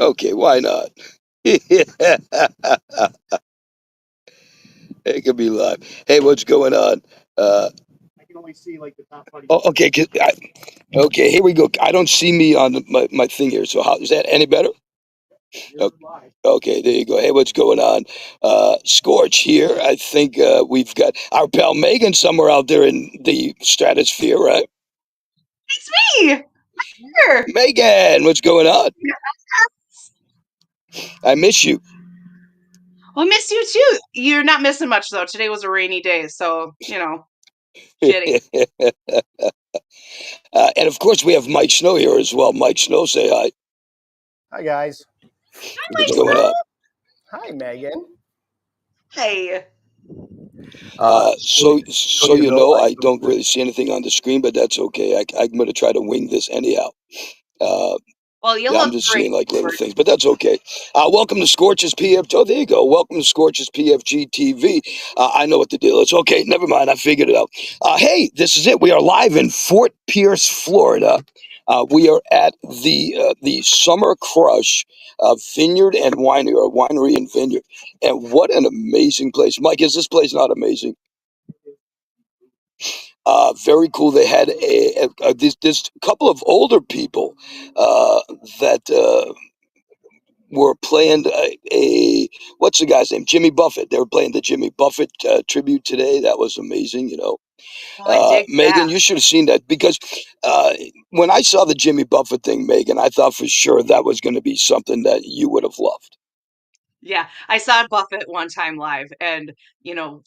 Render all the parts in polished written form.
Okay, why not? It could be live. Hey, what's going on? Uh, okay, okay, here we go. I don't see me on my thing here. So how is that any better? Okay, okay, there you go. Hey, what's going on? Scorch here. I think we've got our pal Megan somewhere out there in the stratosphere, right? It's me. Here. Megan, what's going on? I miss you. Well, I miss you too. You're not missing much though. Today was a rainy day, so shitty. And of course, we have Mike Snow here as well. Mike Snow, say hi. Hi, guys. Hi, What's Mike going on? Snow. Hi, Megan. Hey. So you know, I don't really see anything on the screen, but that's okay. I'm going to try to wing this anyhow. Uh, Well, you yeah, I'm look just great. seeing like little things, but that's okay. Welcome to Scorch's PF. Oh, there you go. Welcome to Scorch's PFG-TV. I know what the deal is. Okay, never mind. I figured it out. Hey, this is it. We are live in Ft.Pierce, Florida. We are at the Summer Crush Vineyard and Winery, or Winery and Vineyard. And what an amazing place. Mike, is this place not amazing? Very cool. They had this couple of older people that were playing what's the guy's name? Jimmy Buffett. They were playing the Jimmy Buffett tribute today. That was amazing. Oh, I dig Megan, that. you should have seen that because when I saw the Jimmy Buffett thing, Megan, I thought for sure that was going to be something that you would have loved. Yeah, I saw Buffett one time live, and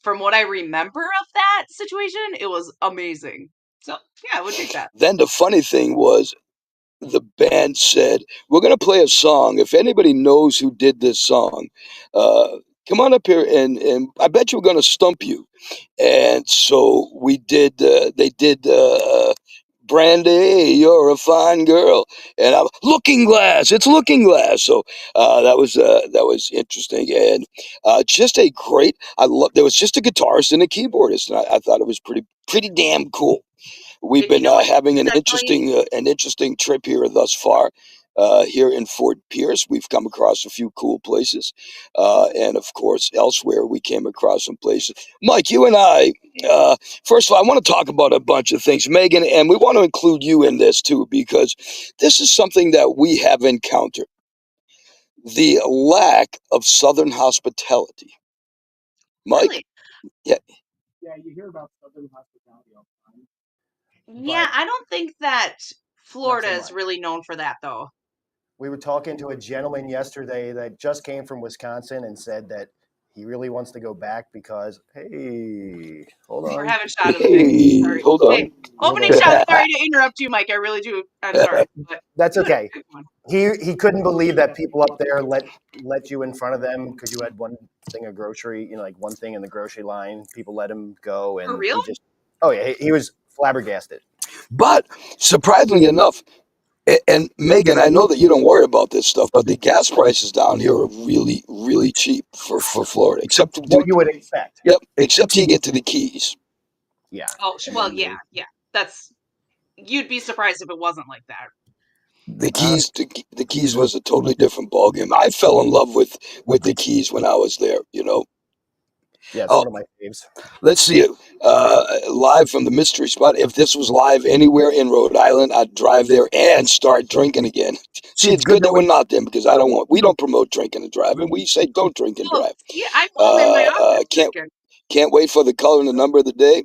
from what I remember of that situation, it was amazing. So yeah, I would dig that. Then the funny thing was, the band said, "We're going to play a song. If anybody knows who did this song, come on up here, and I bet you we're going to stump you." And so we did. They did. Brandy, you're a fine girl, and I'm Looking Glass. It's Looking Glass. So that was interesting, and just a great. I love. There was just a guitarist and a keyboardist, and I thought it was pretty damn cool. We've And you been know what? having an Definitely. interesting trip here thus far. Here in Ft.Pierce, we've come across a few cool places, and of course, elsewhere we came across some places. Mike, you and I. First of all, I want to talk about a bunch of things, Megan, and we want to include you in this too because this is something that we have encountered: the lack of Southern hospitality. Mike, Really? yeah, Yeah, But I don't think that not Florida so is much. really known for that, though. We were talking to a gentleman yesterday that just came from Wisconsin and said that he really wants to go back because, hey, hold We're on. having shot of the day. hey, Sorry. hold Hey, on. Hold opening on. shot. Sorry to interrupt you, Mike. I really do. I'm sorry, but That's you had a okay. good one. He couldn't believe that people up there let you in front of them because you had one thing of grocery, like one thing in the grocery line. People let him go, For and real? oh yeah, he was flabbergasted. But surprisingly enough, and Megan, I know that you don't worry about this stuff, but the gas prices down here are really, really cheap for Florida. What you would expect. Yep, except till you get to the Keys. Yeah. Oh, And well, then yeah, yeah. That's You'd be surprised if it wasn't like that. uh, The Keys was a totally different ballgame. I fell in love with the Keys when I was there. yeah, it's Oh, one of my faves. let's see it live from the mystery spot. If this was live anywhere in Rhode Island, I'd drive there and start drinking again. See, it's good that we're not there because we don't promote drinking and driving. We say don't drink and Oh, drive. yeah, I'm home in my office Can't drinking. can't wait for the color and the number of the day.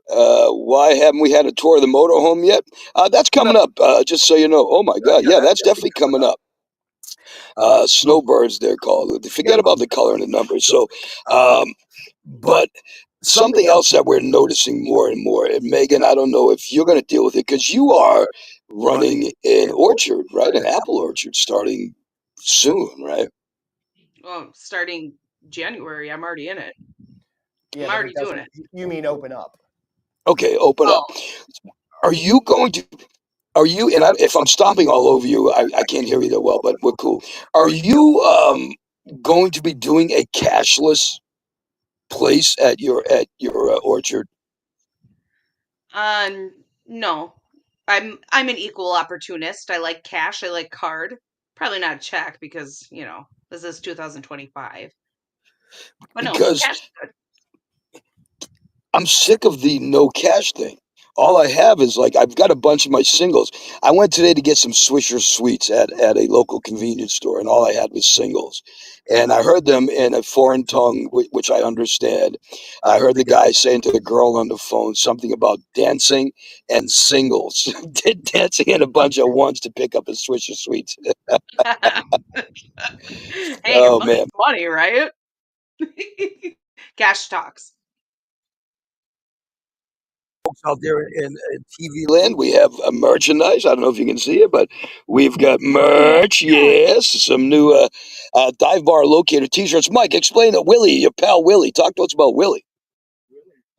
Why haven't we had a tour of the motorhome yet? That's coming up. Just so you know. Oh my God, yeah, that's definitely coming up. Snowbirds, they're called. Forget about the color and the numbers. So, but something else that we're noticing more and more, and Megan, I don't know if you're going to deal with it because you are running an orchard, right? An apple orchard starting soon, right? Well, starting January, I'm already in it. Yeah, I'm but already it doing doesn't. it. You mean open up? Okay, open up. Oh, Are you going to? Are you? And if I'm stomping all over you, I can't hear you that well, but we're cool. Are you going to be doing a cashless place at your orchard? no. I'm an equal opportunist. I like cash. I like card. Probably not a check because, this is 2025. But no, because cash is good. I'm sick of the no cash thing. All I have is like I've got a bunch of my singles. I went today to get some Swisher sweets at a local convenience store, and all I had was singles. And I heard them in a foreign tongue, which I understand. I heard the guy saying to the girl on the phone something about dancing and singles, dancing in a bunch of ones to pick up a Swisher sweets. Hey, Oh man. money's money, right? Cash talks. Out there in TV land. We have merchandise. I don't know if you can see it, but we've got merch. Yes, some new dive bar locator T-shirts. Mike, explain it. Willie, your pal Willie. Talk to us about Willie.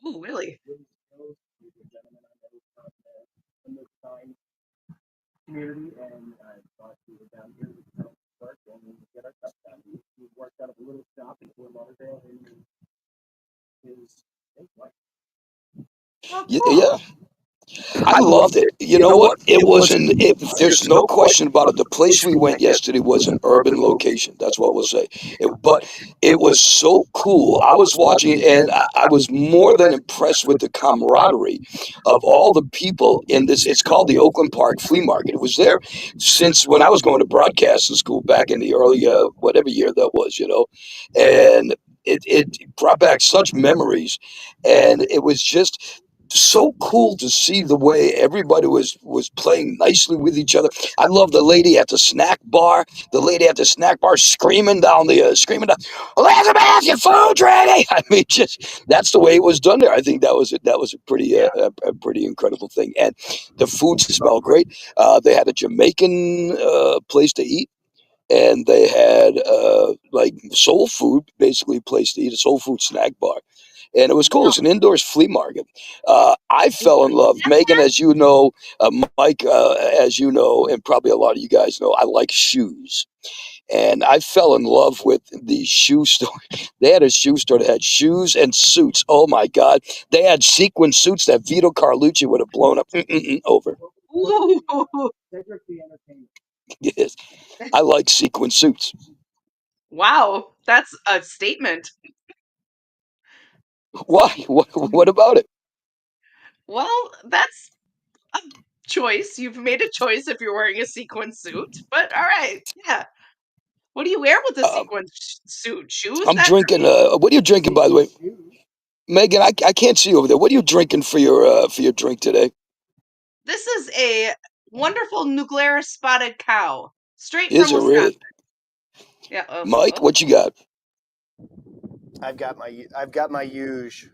Ooh, really? Community, and I thought we were down here to work and get our stuff done. We worked out of a little shop in Fort Lauderdale in his like, Oh, Yeah, cool. I I loved loved it. it. You You know know what? what? It It was wasn't. an. It, there's There's no no question question about about it. it. The The place place we we went went yesterday yesterday was was an an urban urban location. location. That's That's what what we'll we'll say. say. But But it it was was so cool. I I was was watching watching it, it, and and I I was was more more than than impressed with with the the camaraderie camaraderie of of all all the the people people in in this. this. It's It's called called the the Oakland Oakland Park Park Flea Flea Market. It Market. was there since when I was going to broadcasting school back in the early, whatever year that was, and it brought back such memories, and it was just so cool to see the way everybody was playing nicely with each other. I love the lady at the snack bar. The lady at the snack bar screaming down, Elizabeth, your food's ready. I mean, just that's the way it was done there. I think that was a pretty Yeah. a pretty incredible thing, and the food smelled great. They had a Jamaican place to eat, and they had like soul food, basically a place to eat, a soul food snack bar, and it was cool. It was Wow. an indoors flea market. I fell in love, That's Megan, as you know, Mike, as you know, and probably a lot of you guys know. I like shoes, and I fell in love with the shoe store. They had a shoe store that had shoes and suits. Oh my God, they had sequin suits that Vito Carlucci would have blown up over. Ooh. Cedric the Entertainer. Yes, I like sequin suits. Wow. That's a statement. Why? What about it? Well, that's a choice. You've made a choice if you're wearing a sequin suit, but all right. Yeah. What do you wear with a Um, sequin suit? Shoes? I'm That's drinking. great. What are you drinking, by the Sequin way, shoes. Megan? I can't see over there. What are you drinking for your drink today? This is a wonderful nuclear spotted cow, straight Is from it really, Wisconsin. Yeah. Oh, Mike? oh. What you got? I've got my huge.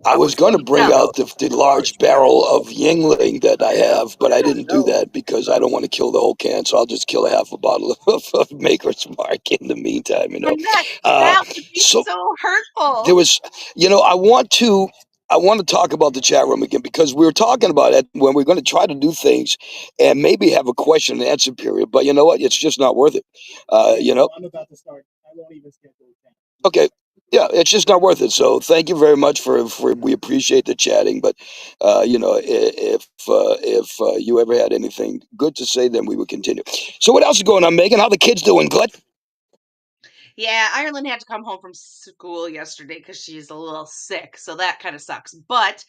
I I was was going going to to bring bring Tell. out out the the large large barrel barrel of of Yingling that I have, but I didn't do no. that because I don't want to kill the whole can. So I'll just kill a half a bottle of Maker's Mark in the meantime. And Uh, that would be so so there hurtful. was, I want to talk about the chat room again because we were talking about it when we're going to try to do things and maybe have a question and answer period. But you know what? It's just not worth it. I'm about to start. I won't even schedule Okay. Yeah, it's just not worth it. So thank you very much for we appreciate the chatting. But if you ever had anything good to say, then we would continue. So what else is going on, Megan? How the kids doing? Good. Yeah, Ireland had to come home from school yesterday because she's a little sick, so that kind of sucks. But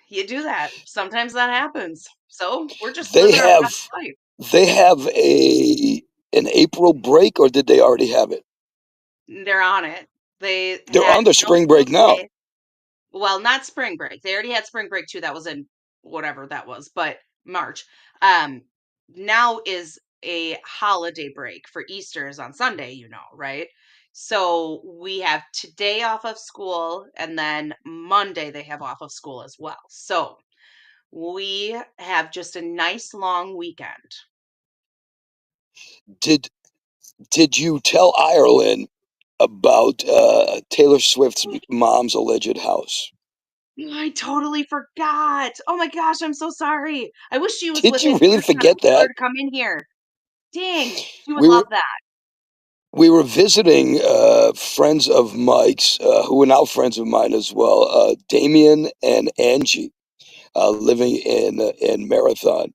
you do that. Sometimes that happens. So we're just They living our have best life. they have a an April break, or did they already have it? They're on it. They They're had on their no spring school break now. today. Well, not spring break. They already had spring break too. That was in whatever that was, but March. Um, Now is a holiday break for Easter is on Sunday, right? So we have today off of school, and then Monday they have off of school as well. So we have just a nice long weekend. Did did you tell Ireland about Taylor Swift's mom's alleged house? I totally forgot. Oh my gosh, I'm so sorry. I wish she was Did with you in really person. I forget told her that? to come in here. Dang, she would We love were that. we were visiting friends of Mike's who are now friends of mine as well, Damien and Angie, living in Marathon,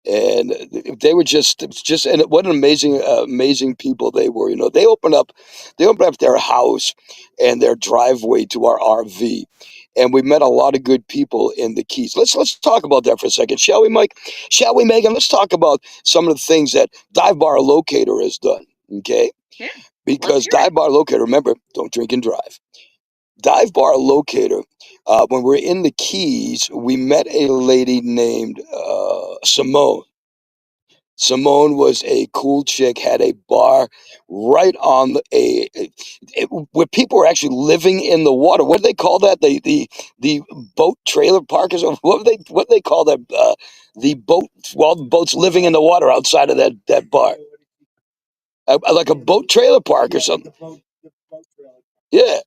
and they were just and what an amazing people they were. They opened up their house and their driveway to our RV, and we met a lot of good people in the Keys. Let's talk about that for a second, shall we, Mike? Shall we, Megan? Let's talk about some of the things that Dive Bar Locator has done. Okay, Yeah, let's because hear it. Dive Bar Locator, remember, don't drink and drive. Dive Bar Locator. When we were in the Keys, we met a lady named Simone. Simone was a cool chick, had a bar right on where people were actually living in the water. What do they call that? The boat trailer park or something? What do they call that? The boat, well, the boats living in the water outside of that bar, like a boat trailer park or something. The boat trailer. Yeah,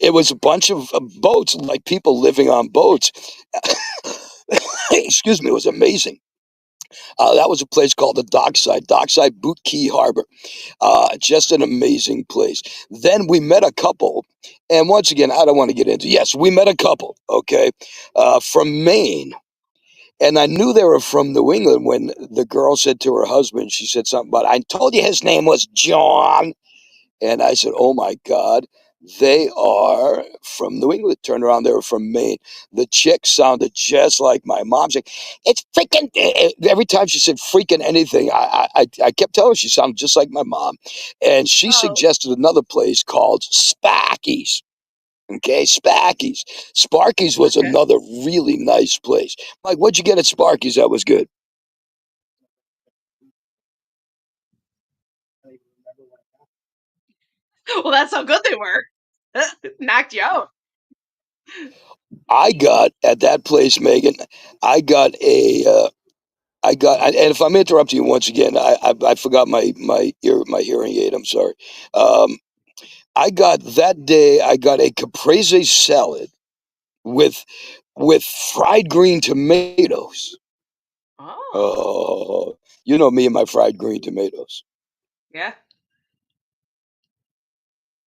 it was a bunch of boats, like people living on boats. Excuse me, it was amazing. That was a place called the Dockside Boot Key Harbor. Just an amazing place. Then we met a couple, and once again, I don't want to get into. Yes, we met a couple. Okay, from Maine, and I knew they were from New England when the girl said to her husband, she said something about, "I told you his name was John." And I said, "Oh my God, they are from New England." Turned around, they were from Maine. The chick sounded just like my mom. She, it's freaking. Every time she said freaking anything, I kept telling her she sounded just like my mom. And she Oh, suggested another place called Spacky's. Okay, Spacky's. Sparky's was okay. another really nice place. Mike, what'd you get at Sparky's that was good? I don't even remember what I got. Well, that's how good they were. Knocked you out. I got at that place, Megan. I got and if I'm interrupting you once again, I forgot my hearing aid. I'm sorry. Um, I got that day. I got a caprese salad with fried green tomatoes. Oh, Oh, you know me and my fried green tomatoes. yeah.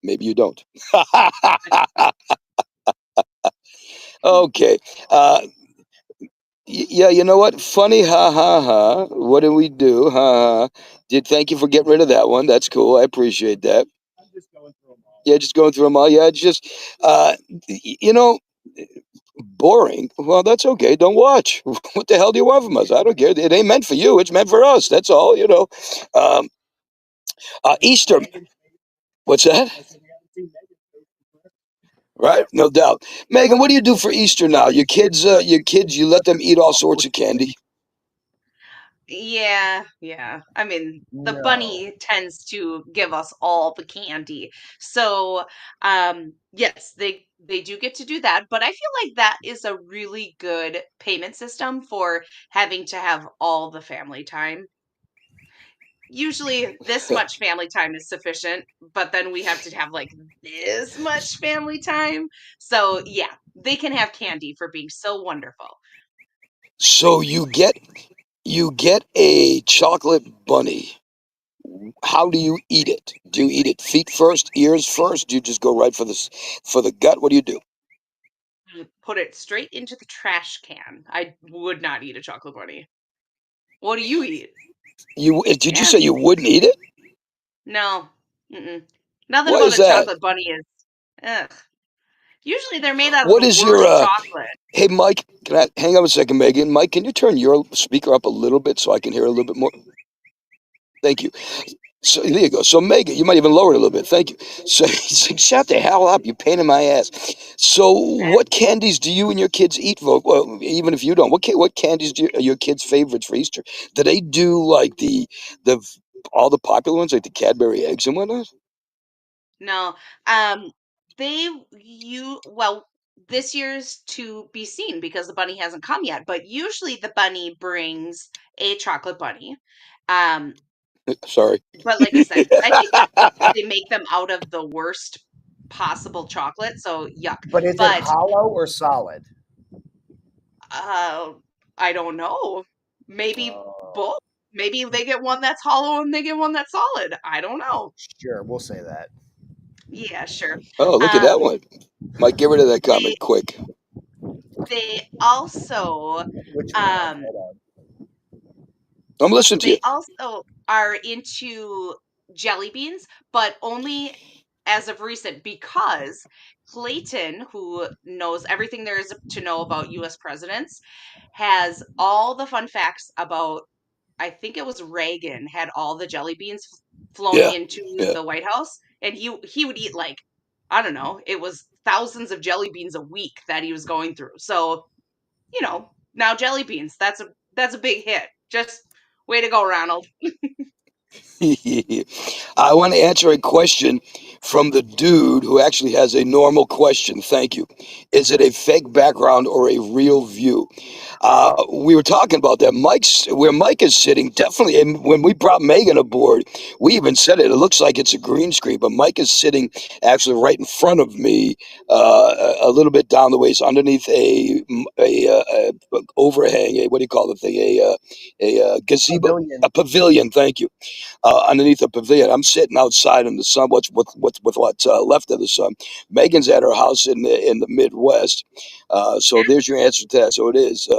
Maybe you don't. Okay. Uh, yeah, you know what? Funny, ha ha ha. What did we do? Ha ha. Did thank you for getting rid of that one. That's cool. I appreciate that. I'm just going through them all. Yeah, just going through them all. Yeah, it's just, you know, boring. Well, that's okay. Don't watch. What the hell do you want from us? I don't care. It ain't meant for you. It's meant for us. That's all. Um, We haven't seen Easter. Megan's face. What's that? I said we haven't seen Megan's face before. Right? No doubt. Megan, what do you do for Easter now? Your kids, you let them eat all sorts of candy. Yeah, yeah. I mean, the No. bunny tends to give us all the candy. So, yes, they do get to do that, but I feel like that is a really good payment system for having to have all the family time. Usually this much family time is sufficient, but then we have to have like this much family time. So, yeah, they can have candy for being so wonderful. So you get a chocolate bunny. How do you eat it? Do you eat it feet first, ears first? Do you just go right for the gut? What do you do? Put it straight into the trash can. I would not eat a chocolate bunny. What do you eat? Did you Yeah, say you wouldn't eat it? no, mm-mm. Nothing Why about is a that? chocolate bunny is. Ugh. Usually they're made out of What the is your worst chocolate. Hey, Mike, can I hang on a second, Megan? Mike, can you turn your speaker up a little bit so I can hear a little bit more? Thank you. So there you go. So Megan, you might even lower it a little bit. Thank you. So, shut the hell up, you pain in my ass. So Eh, what candies do you and your kids eat? Well, even if you don't, what candies are your kids' favorites for Easter? Do they do like the all the popular ones like the Cadbury eggs and whatnot? no, um, well, this year's to be seen because the bunny hasn't come yet. But usually the bunny brings a chocolate bunny. Um, Sorry. but like I said, I think they make them out of the worst possible chocolate, so yuck. But is it But hollow or solid? uh, I don't know. Maybe Oh, both. Maybe they get one that's hollow and they get one that's solid. I don't know. sure, we'll say that. Yeah, sure. Oh, look at that Um, one. Mike, get rid of that they comment quick. they also Which one? um Hold on. I'm listening to you. They also are into jelly beans, but only as of recent because Clayton, who knows everything there is to know about US presidents, has all the fun facts about, I think it was Reagan had all the jelly beans flown Yeah, into yeah. the White House, and he would eat like, I don't know, it was thousands of jelly beans a week that he was going through. So, now jelly beans, that's a big hit. Just way to go, Ronald. I want to answer a question from the dude who actually has a normal question. Thank you. Is it a fake background or a real view? We were talking about that. Where Mike is sitting, definitely. And when we brought Megan aboard, we even said it. It looks like it's a green screen, but Mike is sitting actually right in front of me, a little bit down the ways, underneath a overhang. What do you call the thing? A gazebo, Pavilion. a pavilion. Thank you. Underneath a pavilion. I'm sitting outside in the sun. With what's left of the sun? Megan's at her house in the Midwest. So there's your answer to that. So it is.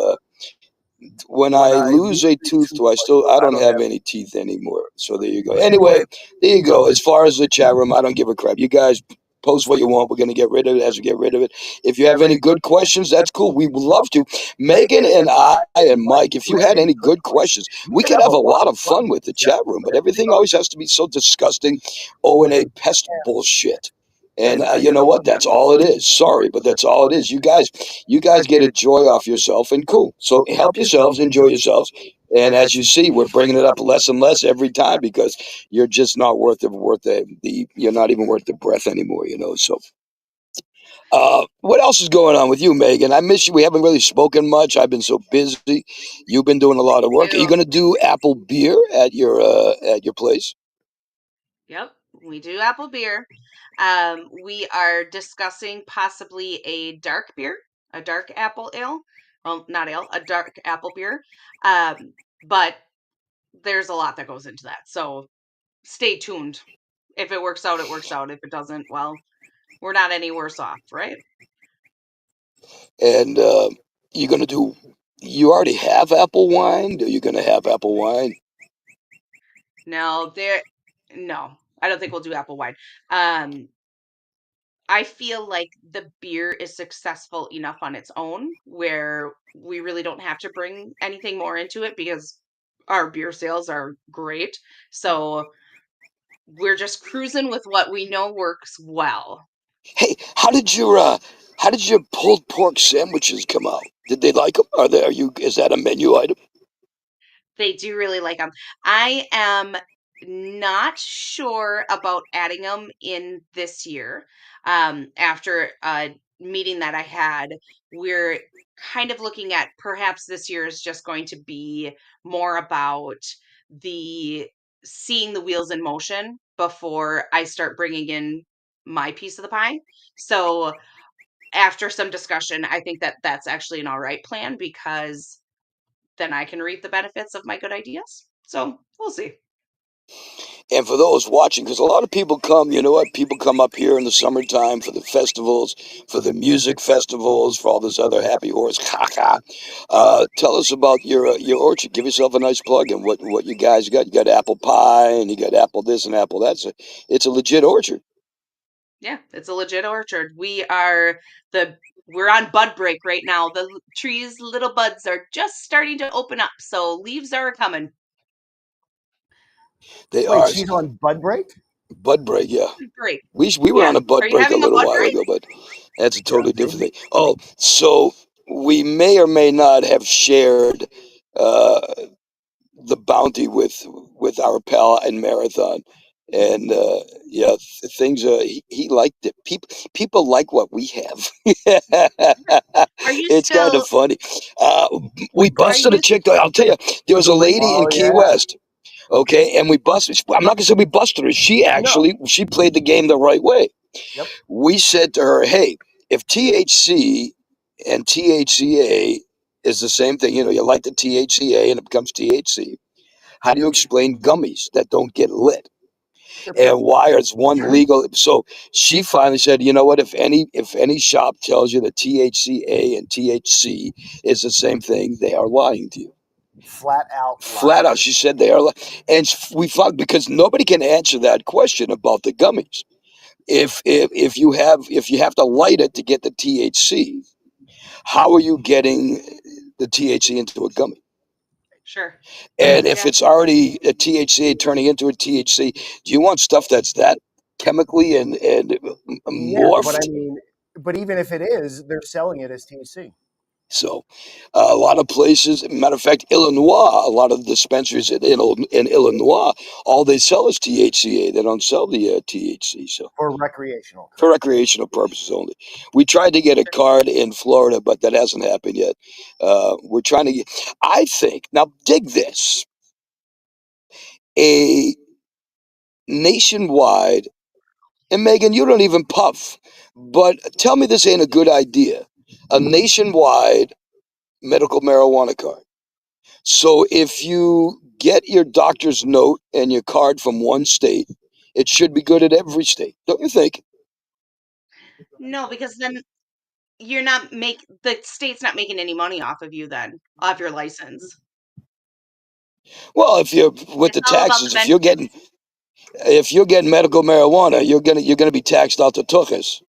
When When I I lose lose a a tooth, tooth, do I still? I I don't don't have have. any teeth anymore. So there you go. But Anyway, anyway, there you go. As far as the chat room, I don't give a crap. You guys post what you want. We're gonna get rid of it as we get rid of it. If you if you have have any any good good questions, questions, that's cool. We would love to. Megan Megan and and and Mike, Mike, if if you you had had any any good good questions, questions, we we could could have have a a lot lot of of fun fun with with the the chat chat room. room. But But everything everything always always has to be so disgusting. Oh, and a pest bullshit. And and you you know know what? what? That's all it is. Sorry, but that's all it is. You guys get a joy off yourself, and cool. So help Help yourself, yourselves, enjoy enjoy yourself. yourselves. And And as as you you see, see, we're we're bringing bringing it it up up less less and and less less every every time time because you're just not you're not even worth the anymore. So, what else is going on with you, Megan? I miss you. We haven't really spoken much. I've been so busy. You've been doing a lot of work. Are you Do going to do apple beer at your place? Yep, we do apple beer. We are discussing possibly a dark beer, a dark apple ale. Well, not ale, a dark apple beer. But there's a lot that goes into that. So stay tuned. If it works out, it works out. If it doesn't, well, we're not any worse off, right? And you're going to do. You already have apple wine. Are you going to have apple wine? No, no, I don't think we'll do apple wine. Um, I feel like the beer is successful enough on its own where we really don't have to bring anything more into it because our beer sales are great. So we're just cruising with what we know works well. Hey, how did your pulled pork sandwiches come out? Did they like them? Are you? Is that a menu item? They do really like them. I am not sure about adding them in this year. After a meeting that I had, we're kind of looking at perhaps this year is just going to be more about the seeing the wheels in motion before I start bringing in my piece of the pie. So after some discussion, I think that that's actually an all right plan because then I can reap the benefits of my good ideas. So we'll see. And for those watching, because a lot of people come, you know what? People come up here in the summertime for the festivals, for the music festivals, for all this other happy horse caca. Tell us about your orchard. Give yourself a nice plug and what you guys got. You got apple pie and you got apple this and apple that. It's a legit orchard. Yeah, it's a legit orchard. We're on bud break right now. The trees little buds are just starting to open up, so leaves are coming. They wait, are she's on bud break. bud break, yeah. Break. We were Yeah. on a Are bud you break a having a little bud while break? ago, but that's a Yeah, totally different maybe. thing. Oh, so we may or may not have shared uh, the bounty with our pal in Marathon, and yeah, things. He liked it. People like what we have. Are you It's kind of still funny. Uh, We we are busted busted a you chick. I'll tell you, there with was a a lady. lady in Oh Key yeah. West. Okay. Okay, and we busted. I'm not gonna say we busted her. No. She played the game the right way. Yep. We said to her, "Hey, if THC and THCA is the same thing, you know, you like the THCA and it becomes THC. How do you explain gummies that don't get lit? Yep. Yep. And why is one legal?" So she finally said, "You know what? If any shop tells you that THCA and THC is the same thing, they are lying to you." flat out Flat lie? out, she said they are. And we found because nobody can answer that question about the gummies. If you have to light it to get the THC, how are you getting the THC into a gummy? Sure. And if Yeah. it's already a THC turning into a THC, do you want stuff that's that chemically and Yeah, but I morphed? mean, but even if it is, they're selling it as THC. So, a lot of places, matter of fact, Illinois, a lot of dispensaries in Illinois, all they sell is THCA. They don't sell the THC. So, For recreational, for correct? recreational purposes only. We tried to get a card in Florida, but that hasn't happened yet. We're trying to get, I think, now dig this, a nationwide, and Megan, you don't even puff, but tell me this ain't a good idea. A nationwide medical marijuana card. So if you get your doctor's note and your card from one state, it should be good at every state, don't you think? No, because then you're not the state's not making any money off of you then, off your license. Well, if you're with It's the all about the taxes, benefits. if you're getting medical marijuana, you're gonna be taxed out the tuchus.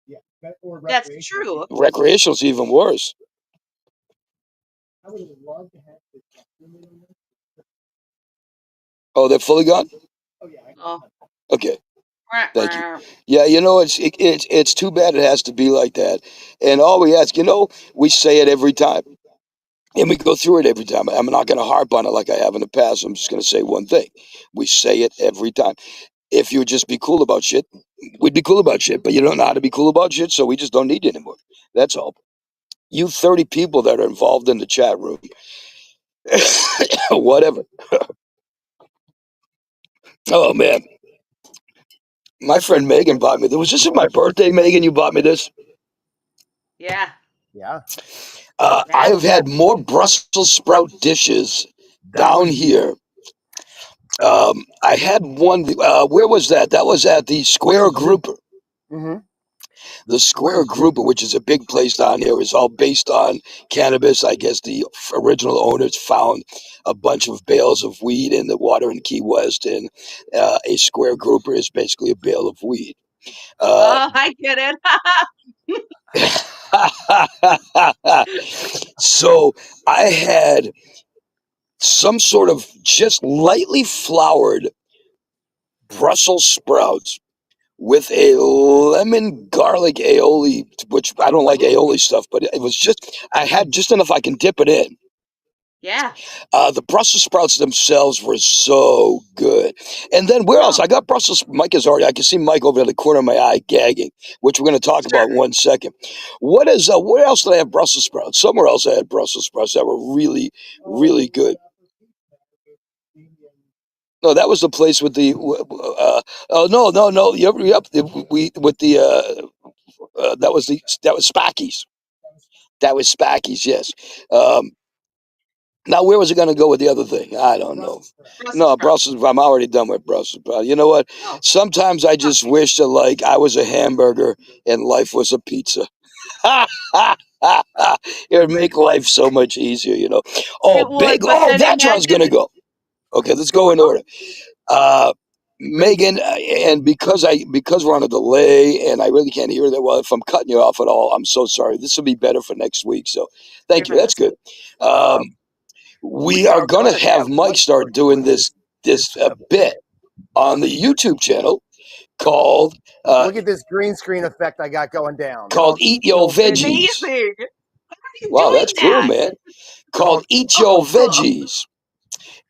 Yeah, or That's recreational. true. Recreational's even worse. I would love to have this. Oh, they're fully gone. Oh yeah. Oh. Okay, thank you. Yeah, it's too bad it has to be like that. And all we ask, we say it every time. And we go through it every time. I'm not going to harp on it like I have in the past. I'm just going to say one thing. We say it every time. If you would just be cool about shit, we'd be cool about shit. But you don't know how to be cool about shit, so we just don't need you anymore. That's all. You 30 people that are involved in the chat room, whatever. Oh, man. My friend Megan bought me this. Was this my birthday, Megan? You bought me this? Yeah. Yeah. I Yeah. have had more Brussels sprout dishes down here. I had one. Where was that? That was at the Square Grouper. Mm-hmm. The Square Grouper, which is a big place down here, is all based on cannabis. I guess the original owners found a bunch of bales of weed in the water in Key West, and a Square Grouper is basically a bale of weed. Oh, I get it. So I had some sort of just lightly floured Brussels sprouts with a lemon garlic aioli, which I don't like aioli stuff, but it was I had just enough I can dip it in. Yeah. The Brussels sprouts themselves were so good. And then where else? Oh, I got I can see Mike over in the corner of my eye gagging, which we're going to talk about in sure. 1 second. Where else did I have Brussels sprouts? Somewhere else I had Brussels sprouts that were really, really good. No, that was the place with the. Oh no! Yep. We with the. That was Spacky's. That was Spacky's. Yes. Um, Now, where was it going to go with the other thing? I don't know. Brussels No, sprouts. Brussels. I'm already done with Brussels sprouts. You know what? Oh, Sometimes I just wish that I was a hamburger and life was a pizza. It would make life so much easier. Oh, it would, big. but Oh, then that's where I was going to imagine. go. Okay, let's go in order. Megan, and because we're on a delay and I really can't hear that well, if I'm cutting you off at all, I'm so sorry. This will be better for next week. So, thank You're you. fine. That's good. We are going to have Mike start doing this bit on the YouTube channel called Look at this green screen effect I got going down. called Eat Your Veggies. Amazing. How are you Wow, that's doing cool, that? man. Called Eat Your Oh, Veggies.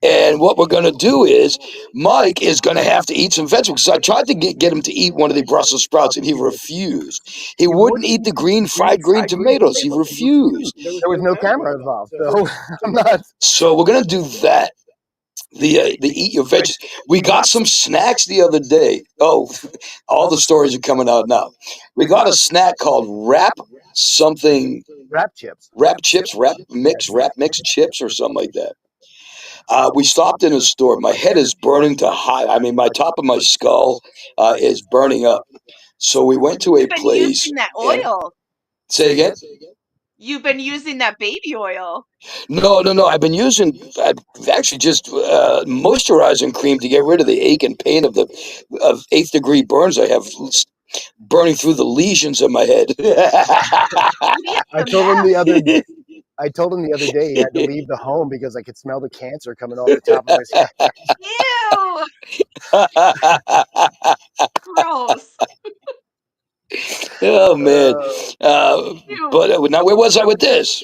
And what we're going to do is Mike is going to have to eat some vegetables. Because I tried to get him to eat one of the Brussels sprouts, and he refused. He wouldn't eat the fried green tomatoes. He refused. There was no camera involved, so I'm not. So we're going to do that. The Eat Your Veggies. We got some snacks the other day. Oh, all the stories are coming out now. We got a snack called Wrap something, Wrap chips. Wrap chips, Wrap mix chips, or something like that. We stopped in a store. My head is burning to high. I mean, my top of my skull is burning up. So we went to a you've been place using that and oil. say again. You've been using that baby oil. No. I've actually just moisturizing cream to get rid of the ache and pain of 8th-degree burns I have burning through the lesions of my head. Maybe it's I the told him the meth. other I told him the other day he had to leave the home because I could smell the cancer coming off the top of his head. Ew, gross. Oh man! Uh, Ew. But now where was I with this?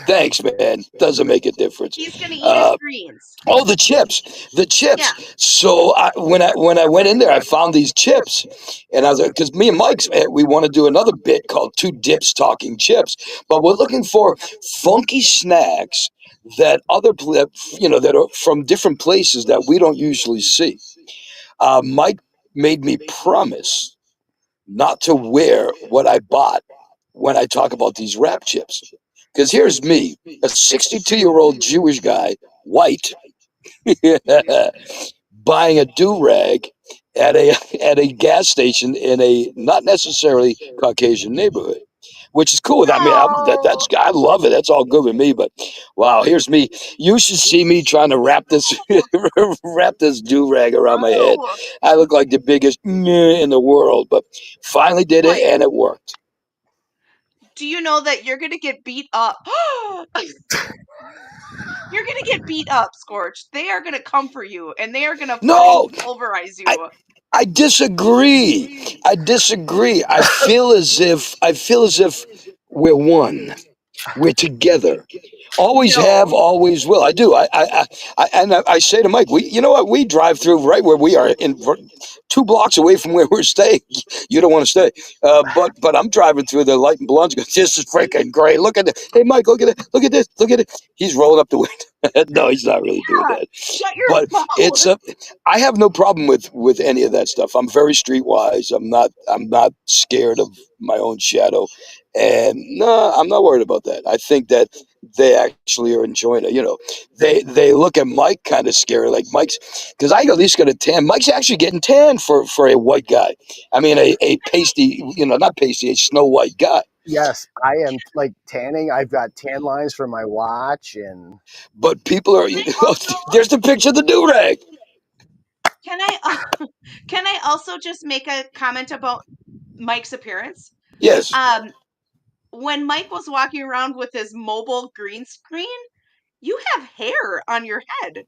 Thanks, man. Doesn't make a difference. He's gonna eat his greens. Oh, the chips, the Yeah. chips. So when I went in there, I found these chips, and I was like, because me and Mike's, we want to do another bit called Two Dips Talking Chips, but we're looking for funky snacks that that are from different places that we don't usually see. Mike made me promise not to wear what I bought when I talk about these rap chips. Because here's me, a 62-year-old Jewish guy, white, buying a do-rag at a at a gas station in a not necessarily Caucasian neighborhood, which is cool. I mean, No. I love it. That's all good with me. But wow, here's me. You should see me trying to wrap this do-rag around my head. No. I look like the biggest in the world, but finally did it, Mike, and it worked. do you know that you're gonna get beat up? You're gonna get beat up, Scorch. They are gonna come for you, and they are gonna fucking No, pulverize I you. I disagree. I disagree. I feel as if we're one. We're together. Always have, No. always will. I do. I say to Mike, you know what? We drive through right where we are, 2 blocks away from where we're staying. You don't want to stay, but I'm driving through the light and blondes. Go, this is freaking great. Look at this. Hey, Mike, look at it. Look at this. Look at it. He's rolling up the window. No, he's not really doing Yeah. that. Shut your But mouth. I have no problem with any of that stuff. I'm very streetwise. I'm not scared of my own shadow, and no, I'm not worried about that. I think that they actually are enjoying it. They look at Mike kind of scary, like Mike's, because I at least got a tan. Mike's actually getting tan for a white guy. I mean, a pasty, not pasty, a snow white guy. yes, I am like tanning. I've got tan lines from my watch, and But people are, Also, there's the picture of the do rag. can I can I also just make a comment about Mike's appearance? Yes, Um, when Mike was walking around with his mobile green screen, you have hair on your head.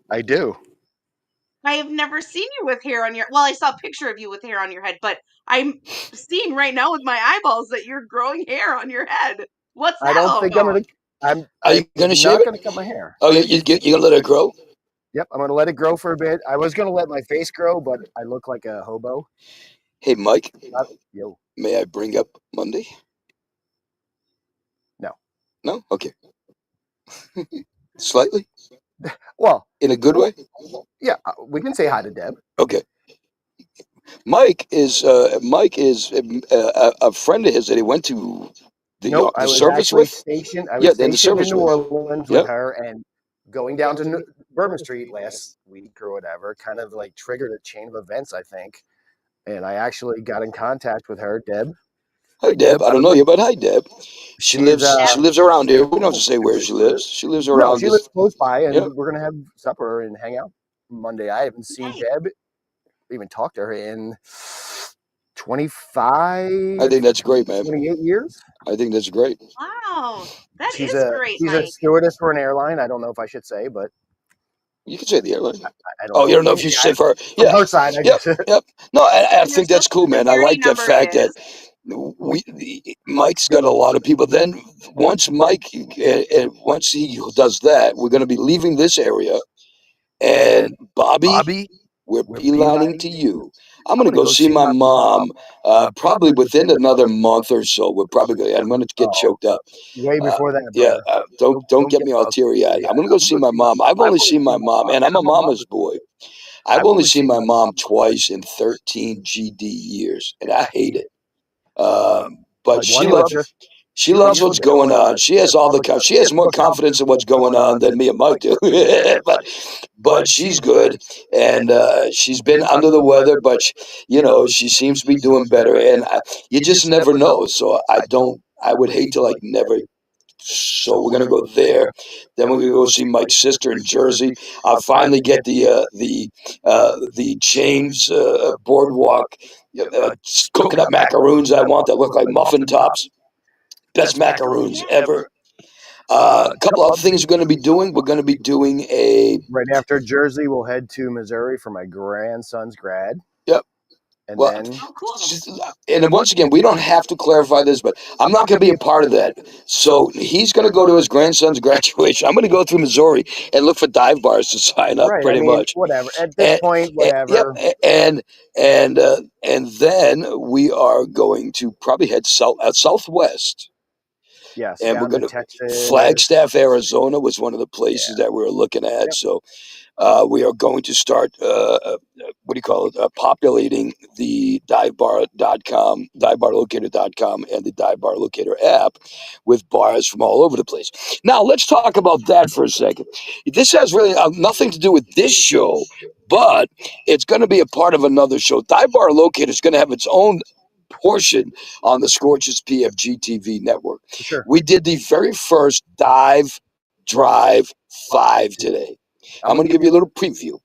I do. I have never seen you with hair on your. Well, I saw a picture of you with hair on your head, but I'm seeing right now with my eyeballs that you're growing hair on your head. What's I that don't all think I'm about? gonna. I'm. are you I'm gonna shave not it? gonna cut my hair. Oh, you gonna let it grow? Yep, I'm gonna let it grow for a bit. I was gonna let my face grow, but I look like a hobo. Hey, Mike, Yo, may I bring up Monday? no. No, okay, slightly Well, in a good way. yeah, we can say hi to Deb. Okay. Mike is a friend of his that he went to Nope, I the was service actually with. stationed. I Yeah, was then the stationed in service New with. Orleans with Yep. her, and going down to Bourbon Street last week or whatever kind of like triggered a chain of events, I think. And I actually got in contact with her, Deb. Hi, Deb. I I don't was know like, you, but hi, Deb. She she's lives. She Deb, lives around here. We don't have to say where she lives. She lives no, around she this. lives close by, Yep. and we're gonna have supper and hang out Monday. I haven't seen nice. Deb, even talked to her in 25, I think that's great, man. 28 years. I think that's great. Wow, that She's is a great, she's a Mike. stewardess for an airline. I don't know if I should say, but You can say the airline. I don't Oh, you know. don't know if you should say for her. From Yeah. her side, I Yep. guess. Yep. No, I And your think that's social cool, man. I security like the number fact that is. Mike's got a lot of people. Then once once he does that, we're going to be leaving this area. And Bobby, Bobby, we're we're beelining to beelining to you. you. I'm I'm going to gonna go go see see my my mom. mom. Probably Probably within within another another month or so. We're probably going. I'm going to get oh, choked up. way Uh, before that, yeah, brother. don't Don't get get me me all all teary eyed. teary I'm eyed. going to go I'm gonna see go my see my mom. mom. I've I've only only seen my seen my mom, mom, and I'm and a I'm a mama's mama's boy. boy. I've I've only only seen seen my my mom mom twice, twice in 13 GD years, and and I I hate hate it. it. But But she loves you. she She loves loves what's what's going going on. on. She She has has all all the the she she has has more more confidence confidence in in what's what's going going on on than than me and Mike Mike do. does. but But she's she's good, good, and and she's she's been been under under the the weather, weather. but But she seems to be seems to be doing doing better. better, And and you you just just never never know. know. So So I don't. I would hate to like never. So we're gonna go there. Then we're gonna go see Mike's sister in Jersey. I'll finally get the James Boardwalk coconut macaroons I want that look like muffin tops. Best macaroons ever. A couple other things we're going to be doing. We're going to be doing a Right after Jersey, we'll head to Missouri for my grandson's grad. Yep. And Well, then Oh, cool. and then once again, we don't have to clarify this, but I'm not going to be a part of that. So he's going to go to his grandson's graduation. I'm going to go through Missouri and look for dive bars to sign up, right, I pretty mean, much. whatever. At this point, Yep. whatever. And then we are going to probably head southwest. Yes, And we're down to going to Texas. Flagstaff, Arizona was one of the places that we were looking at. Yep. So we are going to start, what do you call it, populating the divebarlocator.com and the Dive Bar Locator app with bars from all over the place. Now, let's talk about that for a second. This has really nothing to do with this show, but it's going to be a part of another show. Dive Bar Locator is going to have its own portion on the Scorch's PFG-TV network. For sure. We did the very first Dive Drive 5 today. I'm going to give you a little preview.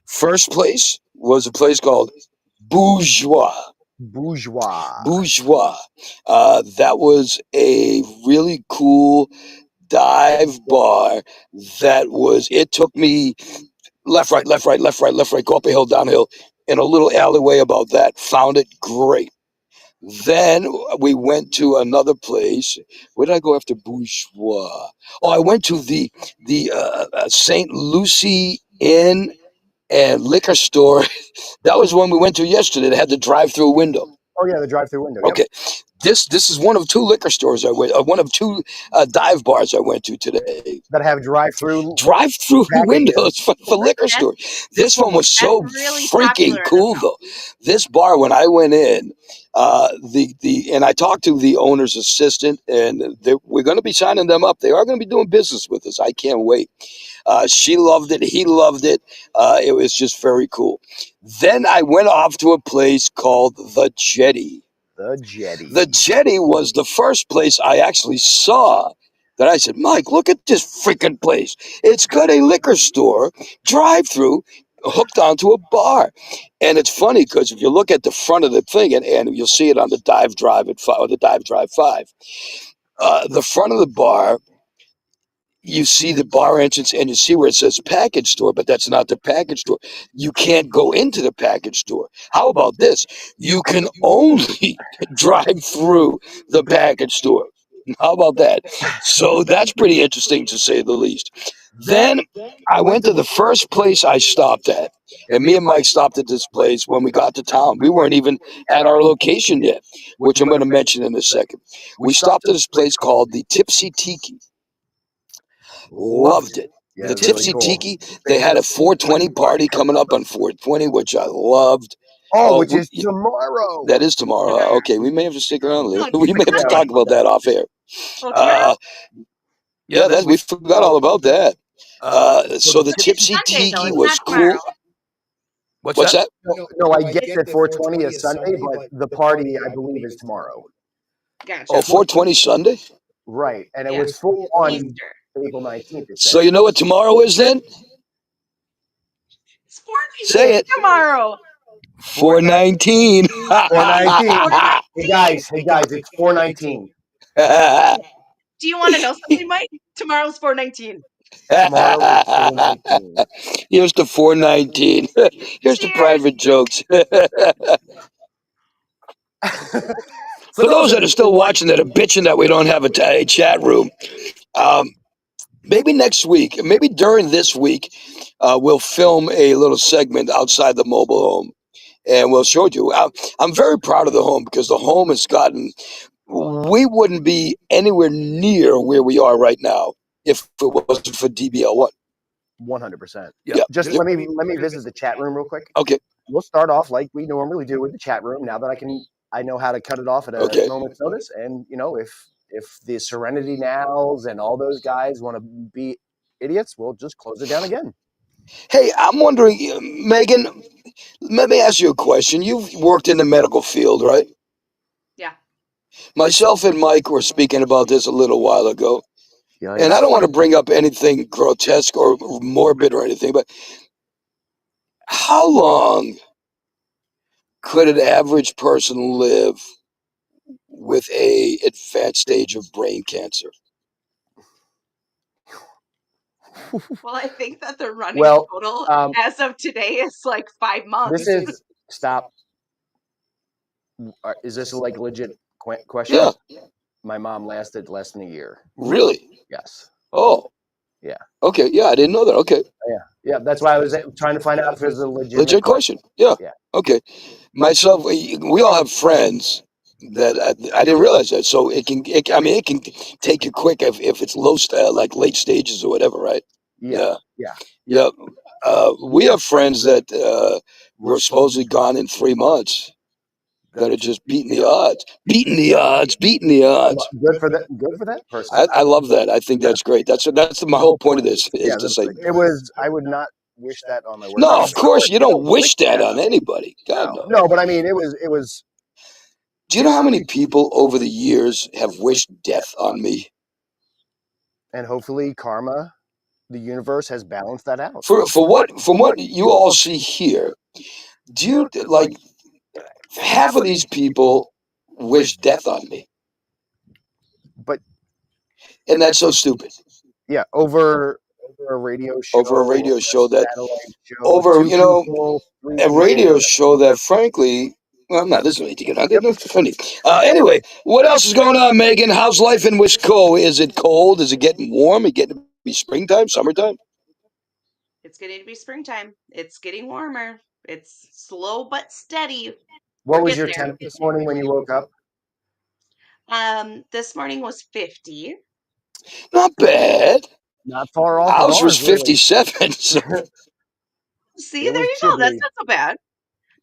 First place was a place called Bourgeois. Bourgeois. That was a really cool dive bar it took me left, right, left, right, left, right, left, right, go up a hill, downhill, in a little alleyway about that. Found it great. Then we went to another place. Where did I go after Bourgeois? Oh, I went to the St. Lucie Inn and liquor store. That was one we went to yesterday. That had the drive-through window. Oh yeah, the drive-through window. Okay, this is one of two liquor stores I went. One of two dive bars I went to today. That have drive-through Windows for liquor stores. This one was so really freaking popular cool though. This bar, when I went in, and I talked to the owner's assistant, and we're going to be signing them up. They are going to be doing business with us. I can't wait. She loved it. He loved it. It was just very cool. Then I went off to a place called The Jetty. The Jetty. The Jetty was the first place I actually saw that I said, Mike, look at this freaking place. It's got a liquor store, drive-through, hooked onto a bar. And it's funny because if you look at the front of the thing, and you'll see it on the Dive Drive at 5, or the Dive Drive 5, the front of the bar, you see the bar entrance and you see where it says package store, but that's not the package store. You can't go into the package store. How about this? You can only drive through the package store. How about that? So that's pretty interesting to say the least. Then I went to the first place I stopped at, and me and Mike stopped at this place when we got to town. We weren't even at our location yet, which I'm going to mention in a second. We stopped at this place called the Tipsy Tiki. Loved it. Yeah, The it was really Tipsy cool. Tiki, they had a 420 party coming up on 420, which I loved. Which is tomorrow. That is tomorrow. Okay, we may have to stick around a little. No, We may have to yeah. talk about that off air. Oh, tomorrow? Yeah, we forgot all about that. So the It's Tipsy Sunday, though. Tiki It's was not cool. tomorrow. What's that? No, I get that 420 is Sunday, but the party, I believe, is tomorrow. Gotcha. Oh, 420 Sunday? Right, and it Yeah. was full on Easter. April 19th. So you know what tomorrow is then? It's 419 Say it. tomorrow. 419. 419. Hey guys, it's 419. Do you want to know something, Mike? Tomorrow's 419. Tomorrow is 419. Here's the 419. Here's the private jokes. For those that are still watching that are bitching that we don't have a chat room, maybe next week, maybe during this week, we'll film a little segment outside the mobile home, and we'll show you. I'm very proud of the home because the home has gotten. We wouldn't be anywhere near where we are right now if it wasn't for DBL1. 100%. Yeah. Just let me visit the chat room real quick. Okay. We'll start off like we normally do with the chat room. Now that I know how to cut it off at a moment's notice. And if the Serenity Nows and all those guys want to be idiots, we'll just close it down again. Hey, I'm wondering, Megan, let me ask you a question. You've worked in the medical field, right? Yeah. Myself and Mike were speaking about this a little while ago. Yikes. And I don't want to bring up anything grotesque or morbid or anything, but how long could an average person live with a advanced stage of brain cancer? Well, I think that the running total as of today is like 5 months. This is stop. Is this a like legit question? Yeah. My mom lasted less than a year. Really? Yes. Oh. Yeah. Okay. Yeah, I didn't know that. Okay. Yeah. That's why I was trying to find out if it was a legit question. Yeah. Okay. Myself, we all have friends that I didn't realize that. So it can take you quick if it's low like late stages or whatever, right? Yeah. We have friends that were supposedly gone in 3 months that are just beating the odds. Good for that person. I love that. I think that's great. That's my whole point of this is to say it was. I would not wish that on my worst. No, of course you don't wish that on anybody. God no. No, but I mean, it was. Do you know how many people over the years have wished death on me? And hopefully, karma, the universe has balanced that out. From what you all see here, do you like half of these people wish death on me? And that's so stupid. Yeah, over a radio show. Over a radio show that over a radio show that frankly. Well, I'm not listening to it. Funny. Anyway, what else is going on, Megan? How's life in Wisco? Is it cold? Is it getting warm? Is it getting to be springtime, summertime? It's getting to be springtime. It's getting warmer. It's slow but steady. What was your temp this morning when you woke up? This morning was 50. Not bad. Not far off. Ours was 57. So. See, there you go. That's not so bad.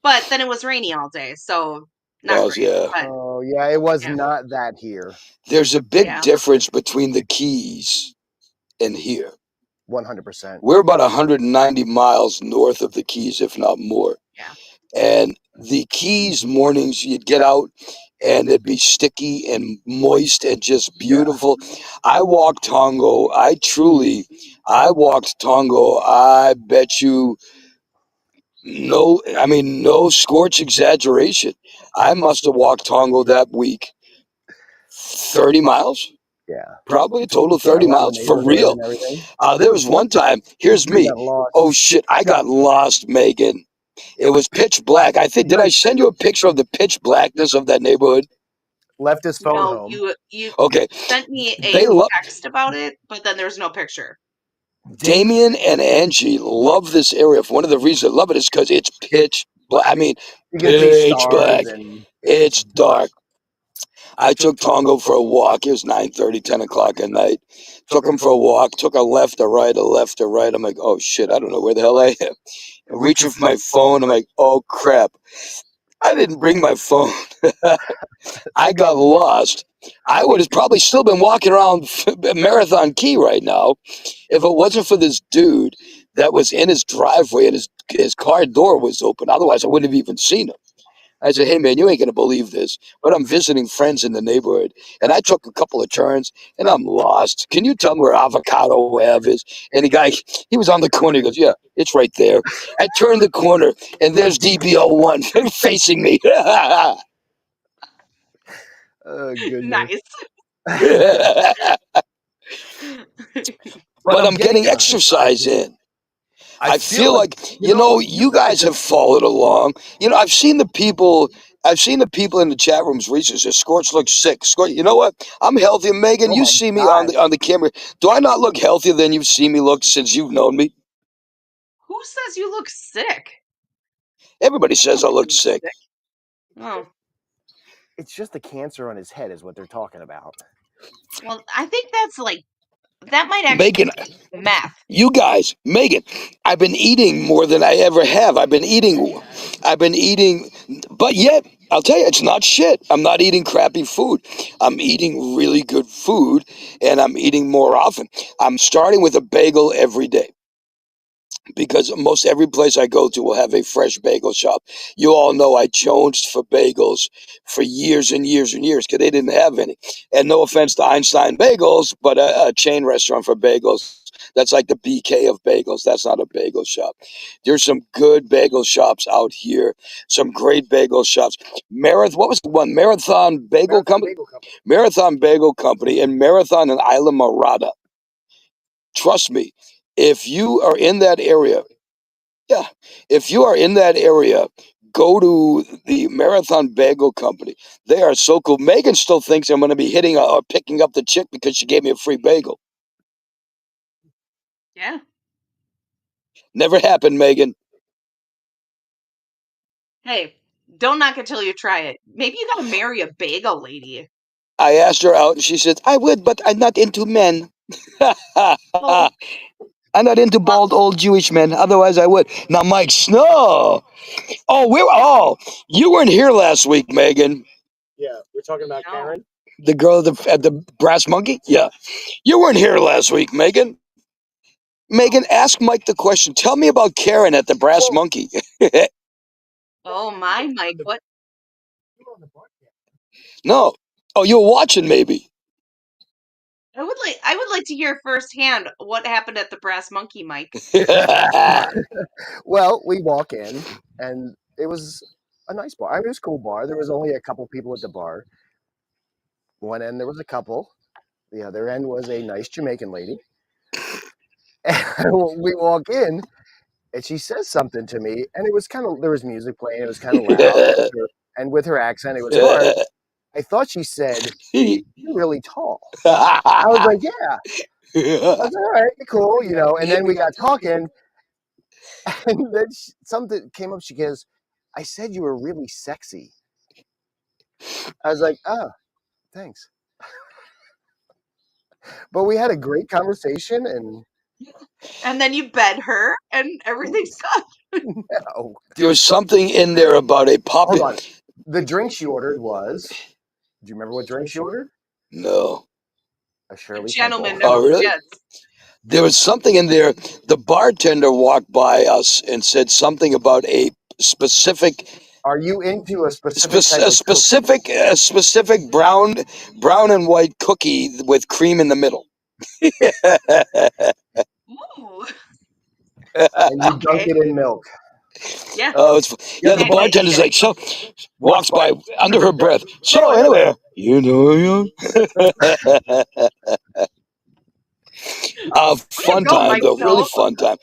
But then it was rainy all day, so not great. Yeah. But, it was not that here. There's a big difference between the Keys and here. 100%. We're about 190 miles north of the Keys, if not more. Yeah. And the Keys mornings, you'd get out and it'd be sticky and moist and just beautiful. Yeah. I walked Tongo. I walked Tongo. I bet you no Scorch exaggeration. I must have walked Tongo that week 30 miles. Yeah. Probably a total of 30 miles for real. There was one time, here's me. Oh shit, I got lost, Megan. It was pitch black. Did I send you a picture of the pitch blackness of that neighborhood? Left his phone home. You okay. Sent me a text about it, but then there's no picture. Damien and Angie love this area. One of the reasons I love it is because it's pitch black. I mean, pitch black. It's dark. I took Tongo for a walk. It was 9:30, 10 o'clock at night. Took him for a walk. Took a left, a right, a left, a right. I'm like, oh shit, I don't know where the hell I am. I reach for my phone. I'm like, oh crap. I didn't bring my phone. I got lost. I would have probably still been walking around Marathon Key right now if it wasn't for this dude that was in his driveway and his car door was open. Otherwise, I wouldn't have even seen him. I said, hey, man, you ain't going to believe this, but I'm visiting friends in the neighborhood, and I took a couple of turns, and I'm lost. Can you tell me where Avocado Ave is? And the guy, he was on the corner. He goes, yeah, it's right there. I turned the corner, and there's DBO1 facing me. Oh, goodness. Nice. But I'm getting exercise in. I feel like, you guys have followed along. I've seen the people in the chat rooms recently say, Scorch looks sick. Scorch, you know what? I'm healthy. Megan, you see me on the camera. Do I not look healthier than you've seen me look since you've known me? Who says you look sick? Everybody says I look sick. Oh. It's just the cancer on his head is what they're talking about. Well, I think that might actually be math. You guys, Megan, I've been eating more than I ever have. I've been eating, but yet, I'll tell you, it's not shit. I'm not eating crappy food. I'm eating really good food, and I'm eating more often. I'm starting with a bagel every day. because most every place I go to will have a fresh bagel shop. You all know I jonesed for bagels for years and years and years because they didn't have any. And no offense to Einstein Bagels, but a chain restaurant for bagels, that's like the BK of bagels. That's not a bagel shop. There's some good bagel shops out here, some great bagel shops. What was the one? Marathon Bagel Company? Marathon Bagel Company and Marathon and Isla Morada. Trust me, if you are in that area, yeah, if you are in that area, go to the Marathon Bagel Company. They are so cool. Megan still thinks I'm going to be hitting or picking up the chick because she gave me a free bagel. Yeah. Never happened, Megan. Hey, don't knock it till you try it. Maybe you gotta marry a bagel lady. I asked her out and she said, I would, but I'm not into men. Well, I'm not into bald old Jewish men. Otherwise, I would. Now, Mike Snow. You weren't here last week, Megan. Yeah, we're talking about no. Karen. The girl at the Brass Monkey? Yeah. You weren't here last week, Megan. Megan, ask Mike the question. Tell me about Karen at the Brass Monkey. Oh my, Mike, what? No. Oh, you were watching, maybe. I would like to hear firsthand what happened at the Brass Monkey, Mike. Well, we walk in, and it was a nice bar. I mean, it was a cool bar. There was only a couple people at the bar. One end, there was a couple. The other end was a nice Jamaican lady. And we walk in, and she says something to me, and it was there was music playing. It was kind of loud, and with her accent, it was hard. I thought she said, "You're really tall." I was like, "Yeah." I was like, "All right, cool," And then we got talking, and then something came up. She goes, "I said you were really sexy." I was like, "Oh, thanks." But we had a great conversation, And then you bed her, and everything's good. no. There was something in there about a puppet. Hold on. The drink she ordered was. Do you remember what drink she ordered? No. A Shirley Gentleman Temple. never Oh, really? forgets. There was something in there. The bartender walked by us and said something about a specific. Are you into a specific type of specific brown and white cookie with cream in the middle. Ooh. And you dunk Okay. it in milk. Yeah. Oh, Yeah, the bartender's like, so walks by by under her breath. So anyway, you know. Fun go, time Mike though, really Snow. fun time.